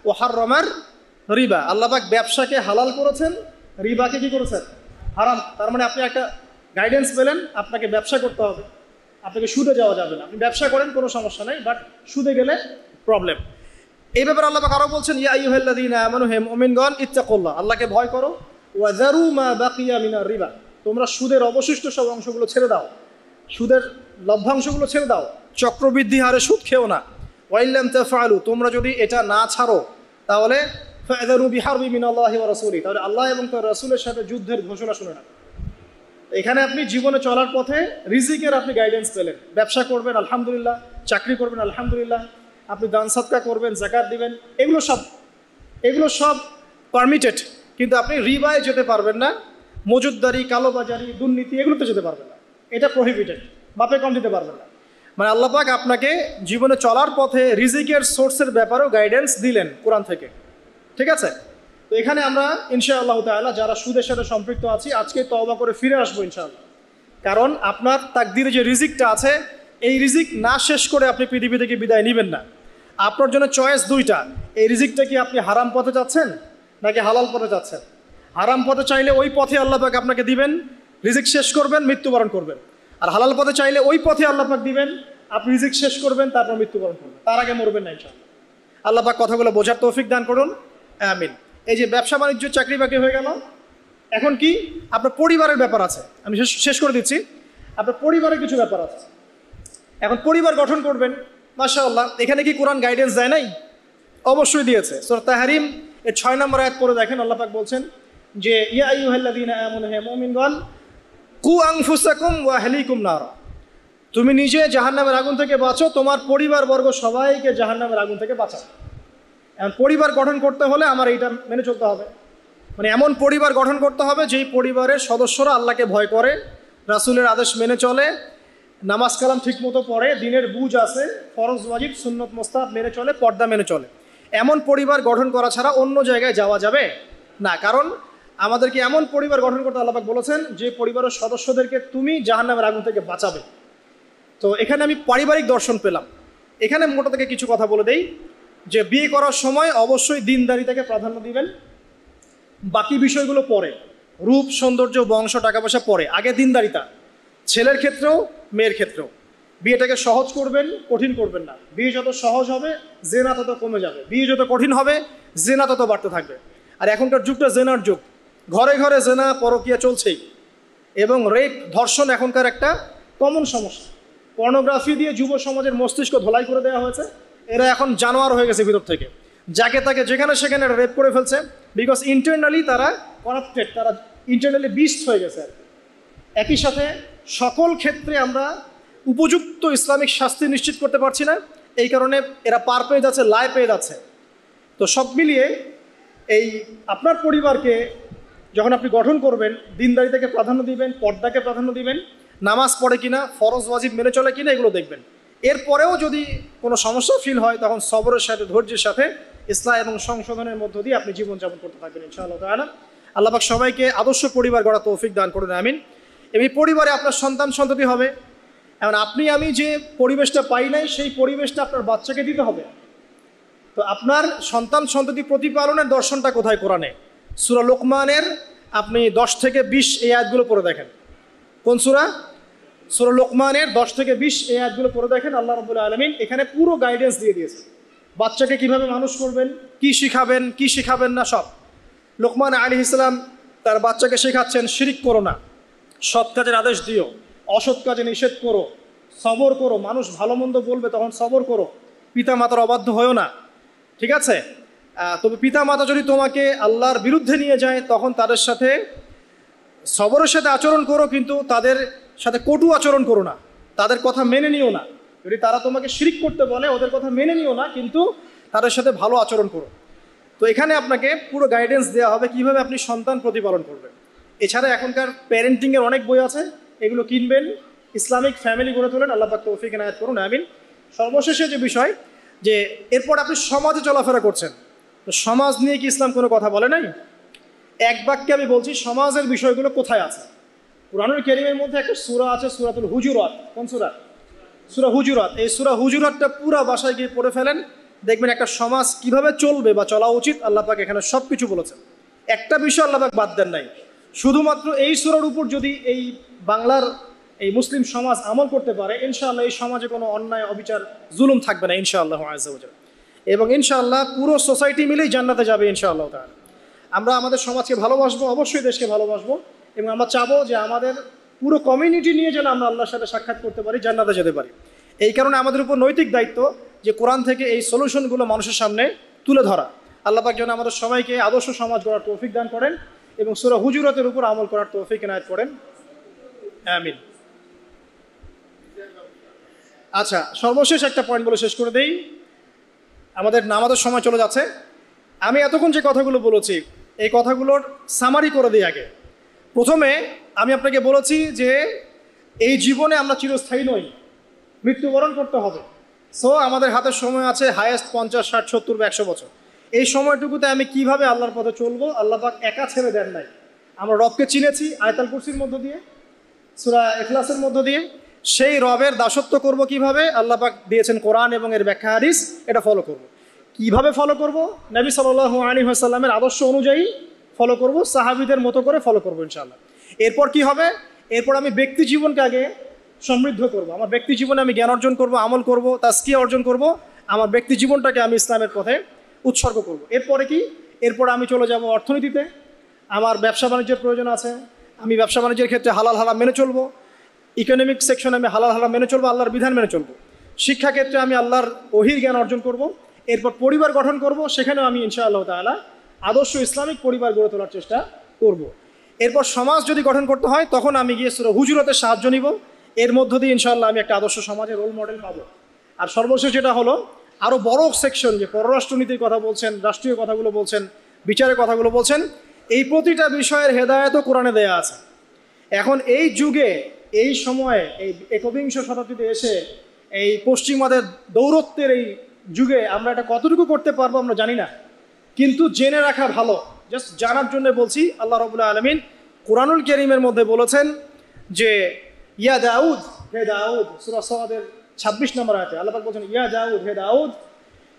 ওয়া হাররামার রিবা, আল্লাহ পাক ব্যবসাকে হালাল করেছেন, রিবাকে কি করেছেন? হারাম। তার মানে আপনি একটা গাইডেন্স পেলেন, আপনাকে ব্যবসা করতে হবে, আপনাকে সুদে যাওয়া যাবে না। আপনি ব্যবসা করেন কোনো সমস্যা নেই, বাট সুদে গেলে প্রবলেম। এই ব্যাপারে আল্লাহ পাক আরও বলছেন ইয়া আইয়ুহাল্লাযীনা আমানু হে মুমিনগণ ইত্তাকুল্লাহ, আল্লাহকে ভয় করো, ওয়া যারু মা বাকিয়া মিনার রিবা, তোমরা সুদের অবশিষ্ট সব অংশগুলো ছেড়ে দাও, সুদের লভ্যাংশগুলো ছেড়ে দাও, চক্রবৃদ্ধি হারে সুদ খেও না। ওয়া ইল্লাম তাফআলু, তোমরা যদি এটা না ছাড়ো তাহলে ফাআযারু বিহারবি মিনাল্লাহি ওয়া রাসূলিহি, তাহলে আল্লাহ এবং তার রাসূলের সাথে যুদ্ধের ঘোষণা শুনে না। এখানে আপনি জীবনে চলার পথে রিজিকের আপনি গাইডেন্স পেলেন, ব্যবসা করবেন আলহামদুলিল্লাহ, চাকরি করবেন আলহামদুলিল্লাহ, আপনি দান সাদকা করবেন, যাকাত দিবেন, এগুলো সব পারমিটেড, কিন্তু আপনি রিবায় যেতে পারবেন না, মজুদদারি, কালোবাজারি, দুর্নীতি এগুলোতে যেতে পারবেন না, এটা প্রহিবিটেড, মাপে কম দিতে পারবেন না। মানে আল্লাহ পাক আপনাকে জীবনে চলার পথে রিজিকের সোর্সের ব্যাপারেও গাইডেন্স দিলেন কোরআন থেকে, ঠিক আছে? তো এখানে আমরা ইনশাআল্লাহ তাআলা যারা সুদের সাথে সম্পৃক্ত আছি আজকে তওবা করে ফিরে আসবো ইনশাআল্লাহ, কারণ আপনার তাকদিরে যে রিজিকটা আছে এই রিজিক না শেষ করে আপনি পৃথিবী থেকে বিদায় নেবেন না। আপনার জন্য চয়েস দুইটা, এই রিজিকটা কি আপনি হারাম পথে যাচ্ছেন নাকি হালাল পথে যাচ্ছেন? হারাম পথে চাইলে ওই পথে আল্লাহ পাক আপনাকে দিবেন, রিজিক শেষ করবেন, মৃত্যুবরণ করবেন। আর হালাল পথে চাইলে ওই পথে আল্লাহ পাক দিবেন, আপনি রিজিক শেষ করবেন, তারপর মৃত্যুবরণ করবেন, তার আগে মরবেন না ইনশাআল্লাহ। আল্লাহ পাক কথাগুলো বোঝার তৌফিক দান করুন, আমিন। এই যে ব্যবসা বাণিজ্য, চাকরি বাকরি হয়ে গেল, এখন কি আপনার পরিবারের ব্যাপার আছে, আমি শেষ করে দিচ্ছি। আপনার পরিবারের কিছু ব্যাপার আছে, এখন পরিবার গঠন করবেন, মাশাআল্লাহ। এখানে কি কোরআন গাইডেন্স দেয় নাই? অবশ্যই দিয়েছে। সূরা তাহরিম এর 6 নম্বর আয়াত পড়ে দেখেন, আল্লাহ পাক বলছেন যে ইয়া আইয়ুহাল্লাযীনা আমানু হে মুমিনগণ কু আনফুসাকুম ওয়া আহলিকুম নারা, তুমি নিজে জাহান্নামের আগুন থেকে বাঁচো, তোমার পরিবারবর্গ সবাইকে জাহান্নামের আগুন থেকে বাঁচাও। এখন পরিবার গঠন করতে হলে আমার এইটা মেনে চলতে হবে, মানে এমন পরিবার গঠন করতে হবে যেই পরিবারের সদস্যরা আল্লাহকে ভয় করে, রাসূলের আদেশ মেনে চলে, নামাজ কালাম ঠিক মতো পড়ে, দিনের বুঝ আছে, ফরজ ওয়াজিব সুন্নত মোস্তাহাব মেনে চলে, পর্দা মেনে চলে। এমন পরিবার গঠন করা ছাড়া অন্য জায়গায় যাওয়া যাবে না, কারণ আমাদেরকে এমন পরিবার গঠন করতে আল্লাহ পাক বলেছেন যে পরিবারের সদস্যদেরকে তুমি জাহান্নামের আগুন থেকে বাঁচাবে। তো এখানে আমি পারিবারিক দর্শন পেলাম। এখানে মোটা থেকে কিছু কথা বলে দেই যে বিয়ে করার সময় অবশ্যই দিনদারিতাকে প্রাধান্য দিবেন, বাকি বিষয়গুলো পরে, রূপ সৌন্দর্য বংশ টাকা পয়সা পরে, আগে দিনদারিতা। ছেলের ক্ষেত্রেও মেয়ের ক্ষেত্রেও বিয়েটাকে সহজ করবেন, কঠিন করবেন না। বিয়ে যত সহজ হবে জেনা তত কমে যাবে, বিয়ে যত কঠিন হবে জেনা তত বাড়তে থাকবে। আর এখনকার যুগটা জেনার যুগ, ঘরে ঘরে জেনা পরকীয়া চলছেই, এবং রেপ ধর্ষণ এখনকার একটা কমন সমস্যা। পর্নোগ্রাফি দিয়ে যুব সমাজের মস্তিষ্ক ধোলাই করে দেওয়া হয়েছে, এরা এখন জানোয়ার হয়ে গেছে ভিতর থেকে, যাকে তাকে যেখানে সেখানে রেপ করে ফেলছে, বিকজ ইন্টারনালি তারা করাপ্টেড, তারা ইন্টারনালি বিস্ট হয়ে গেছে। একই সাথে সকল ক্ষেত্রে আমরা উপযুক্ত ইসলামিক শাস্তি নিশ্চিত করতে পারছি না, এই কারণে এরা পার পেয়ে যাচ্ছে, লায় পেয়ে যাচ্ছে। তো সব মিলিয়ে এই আপনার পরিবারকে যখন আপনি গঠন করবেন, দিনদারিতাকে প্রাধান্য দিবেন, পর্দাকে প্রাধান্য দিবেন, নামাজ পড়ে কিনা, ফরজ ওয়াজিব মেনে চলে কিনা এগুলো দেখবেন। এরপরেও যদি কোনো সমস্যা ফিল হয় তখন সবরের সাথে, ধৈর্যের সাথে, ইসলাম এবং সংশোধনের মধ্য দিয়ে আপনি জীবনযাপন করতে থাকবেন ইনশাআল্লাহ তাআলা। আল্লাহ পাক সবাইকে আদর্শ পরিবার গড়া তৌফিক দান করুন, আমিন। এই পরিবারে আপনার সন্তান সন্ততি হবে। এখন আপনি আমি যে পরিবেশটা পাই নাই সেই পরিবেশটা আপনার বাচ্চাকে দিতে হবে। তো আপনার সন্তান সন্ততি প্রতিপালনের দর্শনটা কোথায় কোরআনে? সূরা লোকমানের আপনি 10 থেকে 20 এই আয়াতগুলো পড়ে দেখেন। কোন সূরা? সূরা লোকমানের 10 থেকে 20 এই আয়াতগুলো পড়ে দেখেন। আল্লাহ রাব্বুল আলামিন এখানে পুরো গাইডেন্স দিয়ে দিয়েছে, বাচ্চাকে কিভাবে মানুষ করবেন, কি শিখাবেন, কি শিখাবেন না সব। লোকমান আলাইহিস সালাম তার বাচ্চাকে শেখাচ্ছেন শিরিক করো না, সৎ কাজের আদেশ দিও, অসৎ কাজে নিষেধ করো, সবর করো, মানুষ ভালো মন্দ বলবে তখন সবর করো, পিতা মাতার অবাধ্য হয়েও না, ঠিক আছে? তবে পিতা মাতা যদি তোমাকে আল্লাহর বিরুদ্ধে নিয়ে যায় তখন তাদের সাথে সবরের সাথে আচরণ করো, কিন্তু তাদের সাথে কটু আচরণ করো না, তাদের কথা মেনে নিও না। যদি তারা তোমাকে শিরিক করতে বলে ওদের কথা মেনে নিও না, কিন্তু তাদের সাথে ভালো আচরণ করো। তো এখানে আপনাকে পুরো গাইডেন্স দেওয়া হবে কীভাবে আপনি সন্তান প্রতিপালন করবেন। এছাড়া এখনকার প্যারেন্টিংয়ের অনেক বই আছে, এগুলো কিনবেন, ইসলামিক ফ্যামিলি গড়ে তোলেন, আল্লাহ পাক তৌফিক এনায়েত করুন, আমিন। সর্বশেষে যে বিষয়, যে এরপর আপনি সমাজে চলাফেরা করছেন, তো সমাজ নিয়ে কি ইসলাম কোনো কথা বলে নাই? এক বাক্যে আমি বলছি, সমাজের বিষয়গুলো কোথায় আছে? কুরআনুল কারীমের মধ্যে একটা সূরা আছে, সূরাতুল হুজুরাত। কোন সূরা? সূরা হুজুরাত। এই সূরা হুজুরাতটা পুরা বাসায় গিয়ে পড়ে ফেলেন, দেখবেন একটা সমাজ কিভাবে চলবে বা চলা উচিত আল্লাহ পাক এখানে সব কিছু বলেছেন। একটা বিষয় আল্লাহ পাক বাদ দেন নাই। শুধুমাত্র এই সূরার উপর যদি এই বাংলার এই মুসলিম সমাজ আমল করতে পারে, ইনশাআল্লাহ এই সমাজে কোনো অন্যায়, অবিচার, জুলুম থাকবে না ইনশাআল্লাহ আযজা ওয়া জাল। এবং ইনশাআল্লাহ পুরো সোসাইটি মিলেই জান্নাতে যাবে ইনশাআল্লাহ তাআলা। আমরা আমাদের সমাজকে ভালোবাসবো, অবশ্যই দেশকে ভালোবাসবো, এবং আমরা চাবো যে আমাদের পুরো কমিউনিটি নিয়ে যেন আমরা আল্লাহর সাথে সাক্ষাৎ করতে পারি, জান্নাতে যেতে পারি। এই কারণে আমাদের উপর নৈতিক দায়িত্ব যে কোরআন থেকে এই সলিউশনগুলো মানুষের সামনে তুলে ধরা। আল্লাহ পাক যেন আমাদের সবাইকে আদর্শ সমাজ গড়ার তৌফিক দান করেন এবং সূরা হুজুরাতের উপর আমল করার তৌফিক এনায়েত করেন, আমিন। আচ্ছা, সর্বশেষ একটা পয়েন্ট বলে শেষ করে দেই, আমাদের নামাজের সময় চলে যাচ্ছে। আমি এতক্ষণ যে কথাগুলো বলেছি, এই কথাগুলোর সামারি করে দিই আগে। প্রথমে আমি আপনাকে বলেছি যে এই জীবনে আমরা চিরস্থায়ী নই, মৃত্যুবরণ করতে হবে। সো আমাদের হাতের সময় আছে হায়েস্ট 50, 60, 70 বা 100 বছর। এই সময়টুকুতে আমি কিভাবে আল্লাহর পথে চলবো, আল্লাহ পাক একা ছেড়ে দেন নাই। আমরা রবকে চিনেছি আয়াতুল কুরসির মধ্য দিয়ে, সূরা ইখলাসের মধ্য দিয়ে। সেই রবের দাসত্ব করব কিভাবে, আল্লাহ পাক দিয়েছেন কোরআন এবং এর ব্যাখ্যা হাদিস, এটা ফলো করব। কিভাবে ফলো করব? নবী সাল্লাল্লাহু আলাইহি ওয়াসাল্লামের আদর্শ অনুযায়ী ফলো করব, সাহাবীদের মতো করে ফলো করব ইনশাআল্লাহ। এরপর কি হবে? এরপর আমি ব্যক্তি জীবনকে আগে সমৃদ্ধ করব। আমার ব্যক্তি জীবনে আমি জ্ঞান অর্জন করব, আমল করব, তাজকিয়া অর্জন করব, আমার ব্যক্তি জীবনটাকে আমি ইসলামের পথে উৎসর্গ করব। এরপরে কি? এরপর আমি চলে যাব অর্থনীতিতে। আমার ব্যবসা বাণিজ্যের প্রয়োজন আছে, আমি ব্যবসা বাণিজ্যের ক্ষেত্রে হালাল হারাম মেনে চলবো। ইকোনমিক সেকশনে আমি হালাল হারাম মেনে চলবো, আল্লাহর বিধান মেনে চলবো। শিক্ষাক্ষেত্রে আমি আল্লাহর ওহীর জ্ঞান অর্জন করব। এরপর পরিবার গঠন করব, সেখানেও আমি ইনশাআল্লাহ তাআলা আদর্শ ইসলামিক পরিবার গড়ে তোলার চেষ্টা করব। এরপর সমাজ যদি গঠন করতে হয়, তখন আমি গিয়ে সূরা হুজুরাতের সাহায্য নিব। এর মধ্য দিয়ে ইনশাআল্লাহ আমি একটা আদর্শ সমাজের রোল মডেল পাবো। আর সর্বশেষ যেটা হলো, আরও বড় সেকশন, যে পররাষ্ট্রনীতির কথা বলছেন, রাষ্ট্রীয় কথাগুলো বলছেন, বিচারের কথাগুলো বলছেন, এই প্রতিটা বিষয়ের হেদায়েতও কোরআনে দেয়া আছে। এখন এই যুগে, এই সময়ে, এই একবিংশ শতাব্দীতে এসে এই পশ্চিমাদের দৌরত্বের এই যুগে আমরা এটা কতটুকু করতে পারবো আমরা জানি না, কিন্তু জেনে রাখা ভালো। জাস্ট জানার জন্য বলছি, আল্লাহ রাব্বুল আলামিন কুরআনুল কারীমের মধ্যে বলেছেন যে ইয়া দাউদ, হে দাউদ, সূরা সাদের 26 নম্বর আয়াতে আল্লাহ পাক বলেছেন, ইয়া দাউদ, হে দাউদ,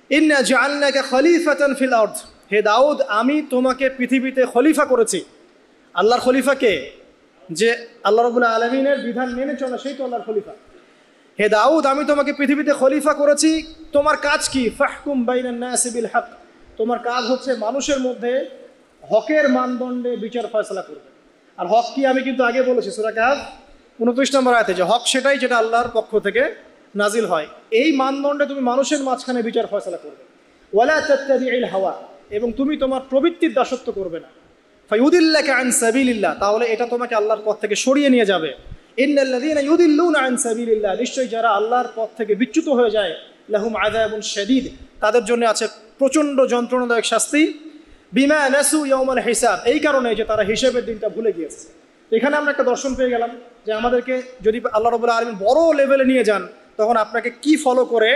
ইন্না জাআলনাকা খলিফাতান ফিল আরদ, হে দাউদ, আমি তোমাকে পৃথিবীতে খলিফা করেছি। আল্লাহর খলিফা কে? যে আল্লাহ রাব্বুল আলামিনের বিধান মেনে চলে, সেই তো আল্লাহর খলিফা। হে দাউদ, আমি তোমাকে পৃথিবীতে খলিফা করেছি, তোমার কাজ কি? ফাহকুম বাইনান নাসি বিল হক, তোমার কাজ হচ্ছে মানুষের মধ্যে হকের মানদণ্ডে বিচার ফয়সালা করবে। আর হক কি আমি কিন্তু আগে বলেছি সূরা কাহফ 29 নম্বর আয়াতে, যে হক সেটাই যেটা আল্লাহর পক্ষ থেকে নাজিল হয়। এই মানদণ্ডে তুমি মানুষের মাঝখানে বিচার ফয়সালা করবে। ওয়ালা তাত্তাবিউল হাওয়া, এবং তুমি তোমার প্রবৃত্তির দাসত্ব করবে না। ফায়ুদিল্লাকা আন সাবিলিল্লাহ, তাহলে এটা তোমাকে আল্লাহর পথ থেকে সরিয়ে নিয়ে যাবে। ইন্নাল্লাযীনা ইউদিল্লুনা আন সাবিলিল্লাহ, নিশ্চয়ই যারা আল্লাহর পথ থেকে বিচ্যুত হয়ে যায়, লাহুম আযাবুন শাদীদ, তাদের জন্য আছে প্রচণ্ড যন্ত্রণাদায়ক শাস্তি। বিমা নাসু ইয়াউমাল হিসাব, এই কারণে যে তারা হিসাবের দিনটা ভুলে গিয়েছে। এখানে আমরা একটা দর্শন পেয়ে গেলাম যে আমাদেরকে যদি আল্লাহ রাব্বুল আলামিন বড় লেভেলে নিয়ে যান, তখন আপনাকে কি ফলো করে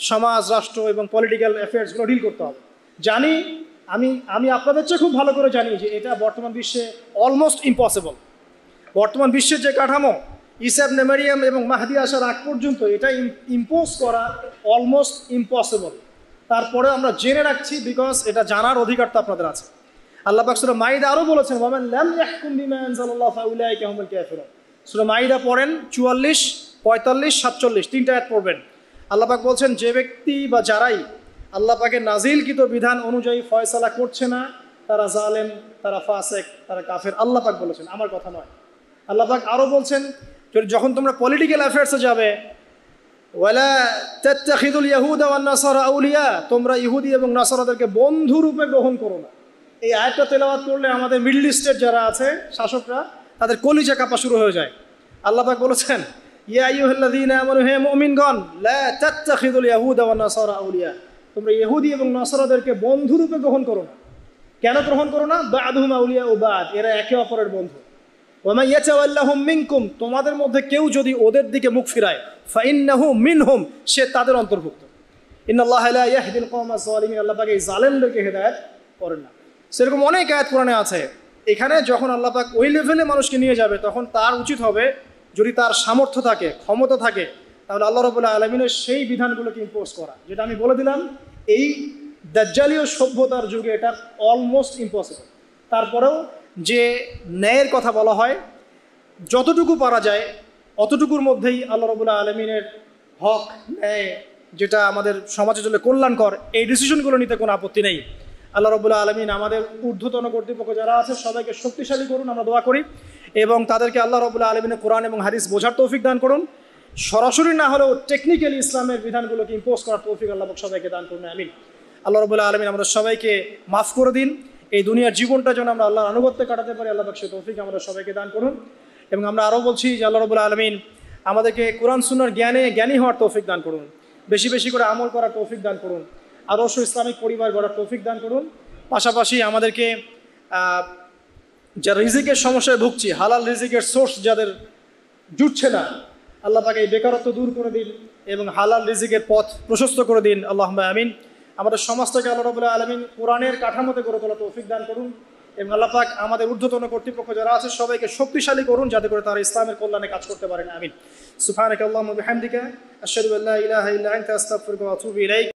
সমাজ, রাষ্ট্র এবং পলিটিক্যাল অ্যাফেয়ার্সগুলো ডিল করতে হবে। জানি, আমি আপনাদের চেয়ে খুব ভালো করে জানি যে এটা বর্তমান বিশ্বে অলমোস্ট ইম্পসিবল। বর্তমান বিশ্বের যে কাঠামো, ঈসা ইবনে মারইয়াম এবং মাহদী আসার আগ পর্যন্ত এটা ইম্পোজ করা অলমোস্ট ইম্পসিবল। তারপরে আমরা জেনে রাখছি, বিকজ এটা জানার অধিকার তো আপনাদের আছে। আল্লাহ পাক সূরা মাইদা আরও বলেছেন, ওয়ামান লাম ইয়াহকুম বিমা আনজালাল্লাহু ফাউলাইকা হুমুল কাফিরুন। সূরা মাইদা পড়েন 44, 45, 47, তিনটা আয়াত পড়বেন। আল্লাহ পাক বলছেন, যে ব্যক্তি বা যারাই আল্লাহ পাকের নাজিলকৃত বিধান অনুযায়ী ফয়সালা করছে না, তারা জালেম, তারা ফাসেক, তারা কাফের। আল্লাহ পাক বলেছেন, আমার কথা নয়। আল্লাহ পাক আরও বলছেন, যখন তোমরা পলিটিক্যাল অ্যাফেয়ার্সে যাবে, ওয়ালা তাত্তাখিযুল ইয়াহুদা ওয়ান নাসারা আউলিয়া, তোমরা ইহুদি এবং নাসারাদেরকে বন্ধু রূপে গ্রহণ করো না। এই আয়াতটা তেলাওয়াত করলে আমাদের মিডল ইস্টের যারা আছে শাসকরা, তাদের কলিজা কাঁপা শুরু হয়ে যায়। আল্লাহ পাক বলেছেন, ইয়া আইয়ুহাল্লাযীনা আমানু, হে মুমিনগণ, লা তাত্তাখিযুল ইয়াহুদা ওয়ান নাসারা আউলিয়া, তোমরা ইহুদি এবং নাসারাদেরকে বন্ধু রূপে গ্রহণ করো না। কেন গ্রহণ করো না? বা'দুহুম আউলিয়াউ বা'দ, এরা একে অপরের বন্ধু। ওয়া মান ইয়াতাওয়াল্লাহুম মিনকুম, তোমাদের মধ্যে কেউ যদি ওদের দিকে মুখ ফিরায়, ফাইন্নাহু মিনহুম, সে তাদের অন্তর্ভুক্ত। ইন্নাল্লাহা লা ইয়াহদিল কওমাজ যালিমিন, আল্লাহ পাক এই জালেমদেরকে হেদায়েত করেন না। সেরকম অনেক আয়াত কোরআনে আছে। এখানে যখন আল্লাহ পাক ওই লেভেলে মানুষকে নিয়ে যাবে, তখন তার উচিত হবে, যদি তার সামর্থ্য থাকে, ক্ষমতা থাকে, তাহলে আল্লাহ রাব্বুল আলামিনের সেই বিধানগুলোকে ইম্পোজ করা, যেটা আমি বলে দিলাম এই দাজ্জালীয় সভ্যতার যুগে এটা অলমোস্ট ইম্পসিবল। তারপরেও যে ন্যায়ের কথা বলা হয়, যতটুকু পারা যায় অতটুকুর মধ্যেই আল্লাহ রাব্বুল আলামিনের হক, ন্যায়, যেটা আমাদের সমাজের জন্য কল্যাণকর, এই ডিসিশনগুলো নিতে কোনো আপত্তি নেই। আল্লাহ রাব্বুল আলামিন আমাদের ঊর্ধ্বতন কর্তৃপক্ষ যারা আছে সবাইকে শক্তিশালী করুন, আমরা দোয়া করি, এবং তাদেরকে আল্লাহ রাব্বুল আলামিনের কোরআন এবং হাদিস বোঝার তৌফিক দান করুন। সরাসরি না হলেও টেকনিক্যালি ইসলামের বিধানগুলোকে ইম্পোজ করার তৌফিক আল্লাহ পাক সবাইকে দান করুন, আমিন। আল্লাহ রাব্বুল আলামিন আমাদের সবাইকে মাফ করে দিন। এই দুনিয়ার জীবনটা যেন আমরা আল্লাহর আনুগত্যে কাটাতে পারি, আল্লাহ পাক সেই তৌফিক আমাদের সবাইকে দান করুন। এবং আমরা আরও বলছি যে আল্লাহ রাব্বুল আলামিন আমাদেরকে কোরআন সুন্নাহর জ্ঞানী হওয়ার তৌফিক দান করুন, বেশি বেশি করে আমল করার তৌফিক দান করুন, আদর্শ ইসলামিক পরিবার গড়ার তৌফিক দান করুন। পাশাপাশি আমাদেরকে যা রিজিকের সমস্যায় ভুগছি, হালাল রিজিকের সোর্স যাদের জুটছে না, আল্লাহ পাক এই বেকারত্ব দূর করে দিন এবং হালাল রিজিকের পথ প্রশস্ত করে দিন, আল্লাহুম্মা আমিন। আমাদের সমাজটাকে আল্লাহ রাব্বুল আলামিন কোরআনের কাঠামোতে গড়ে তোলা তৌফিক দান করুন, এবং আল্লাহ পাক আমাদের ঊর্ধ্বতন কর্তৃপক্ষ যারা আছে সবাইকে শক্তিশালী করুন, যাতে করে তারা ইসলামের কল্যাণে কাজ করতে পারেন, আমিন। সুবহানাকা আল্লাহুম্মা বিহামদিকা আশহাদু আল্লা ইলাহা ইল্লা আনতা আস্তাগফিরুকা ওয়া আতুবু ইলাইক।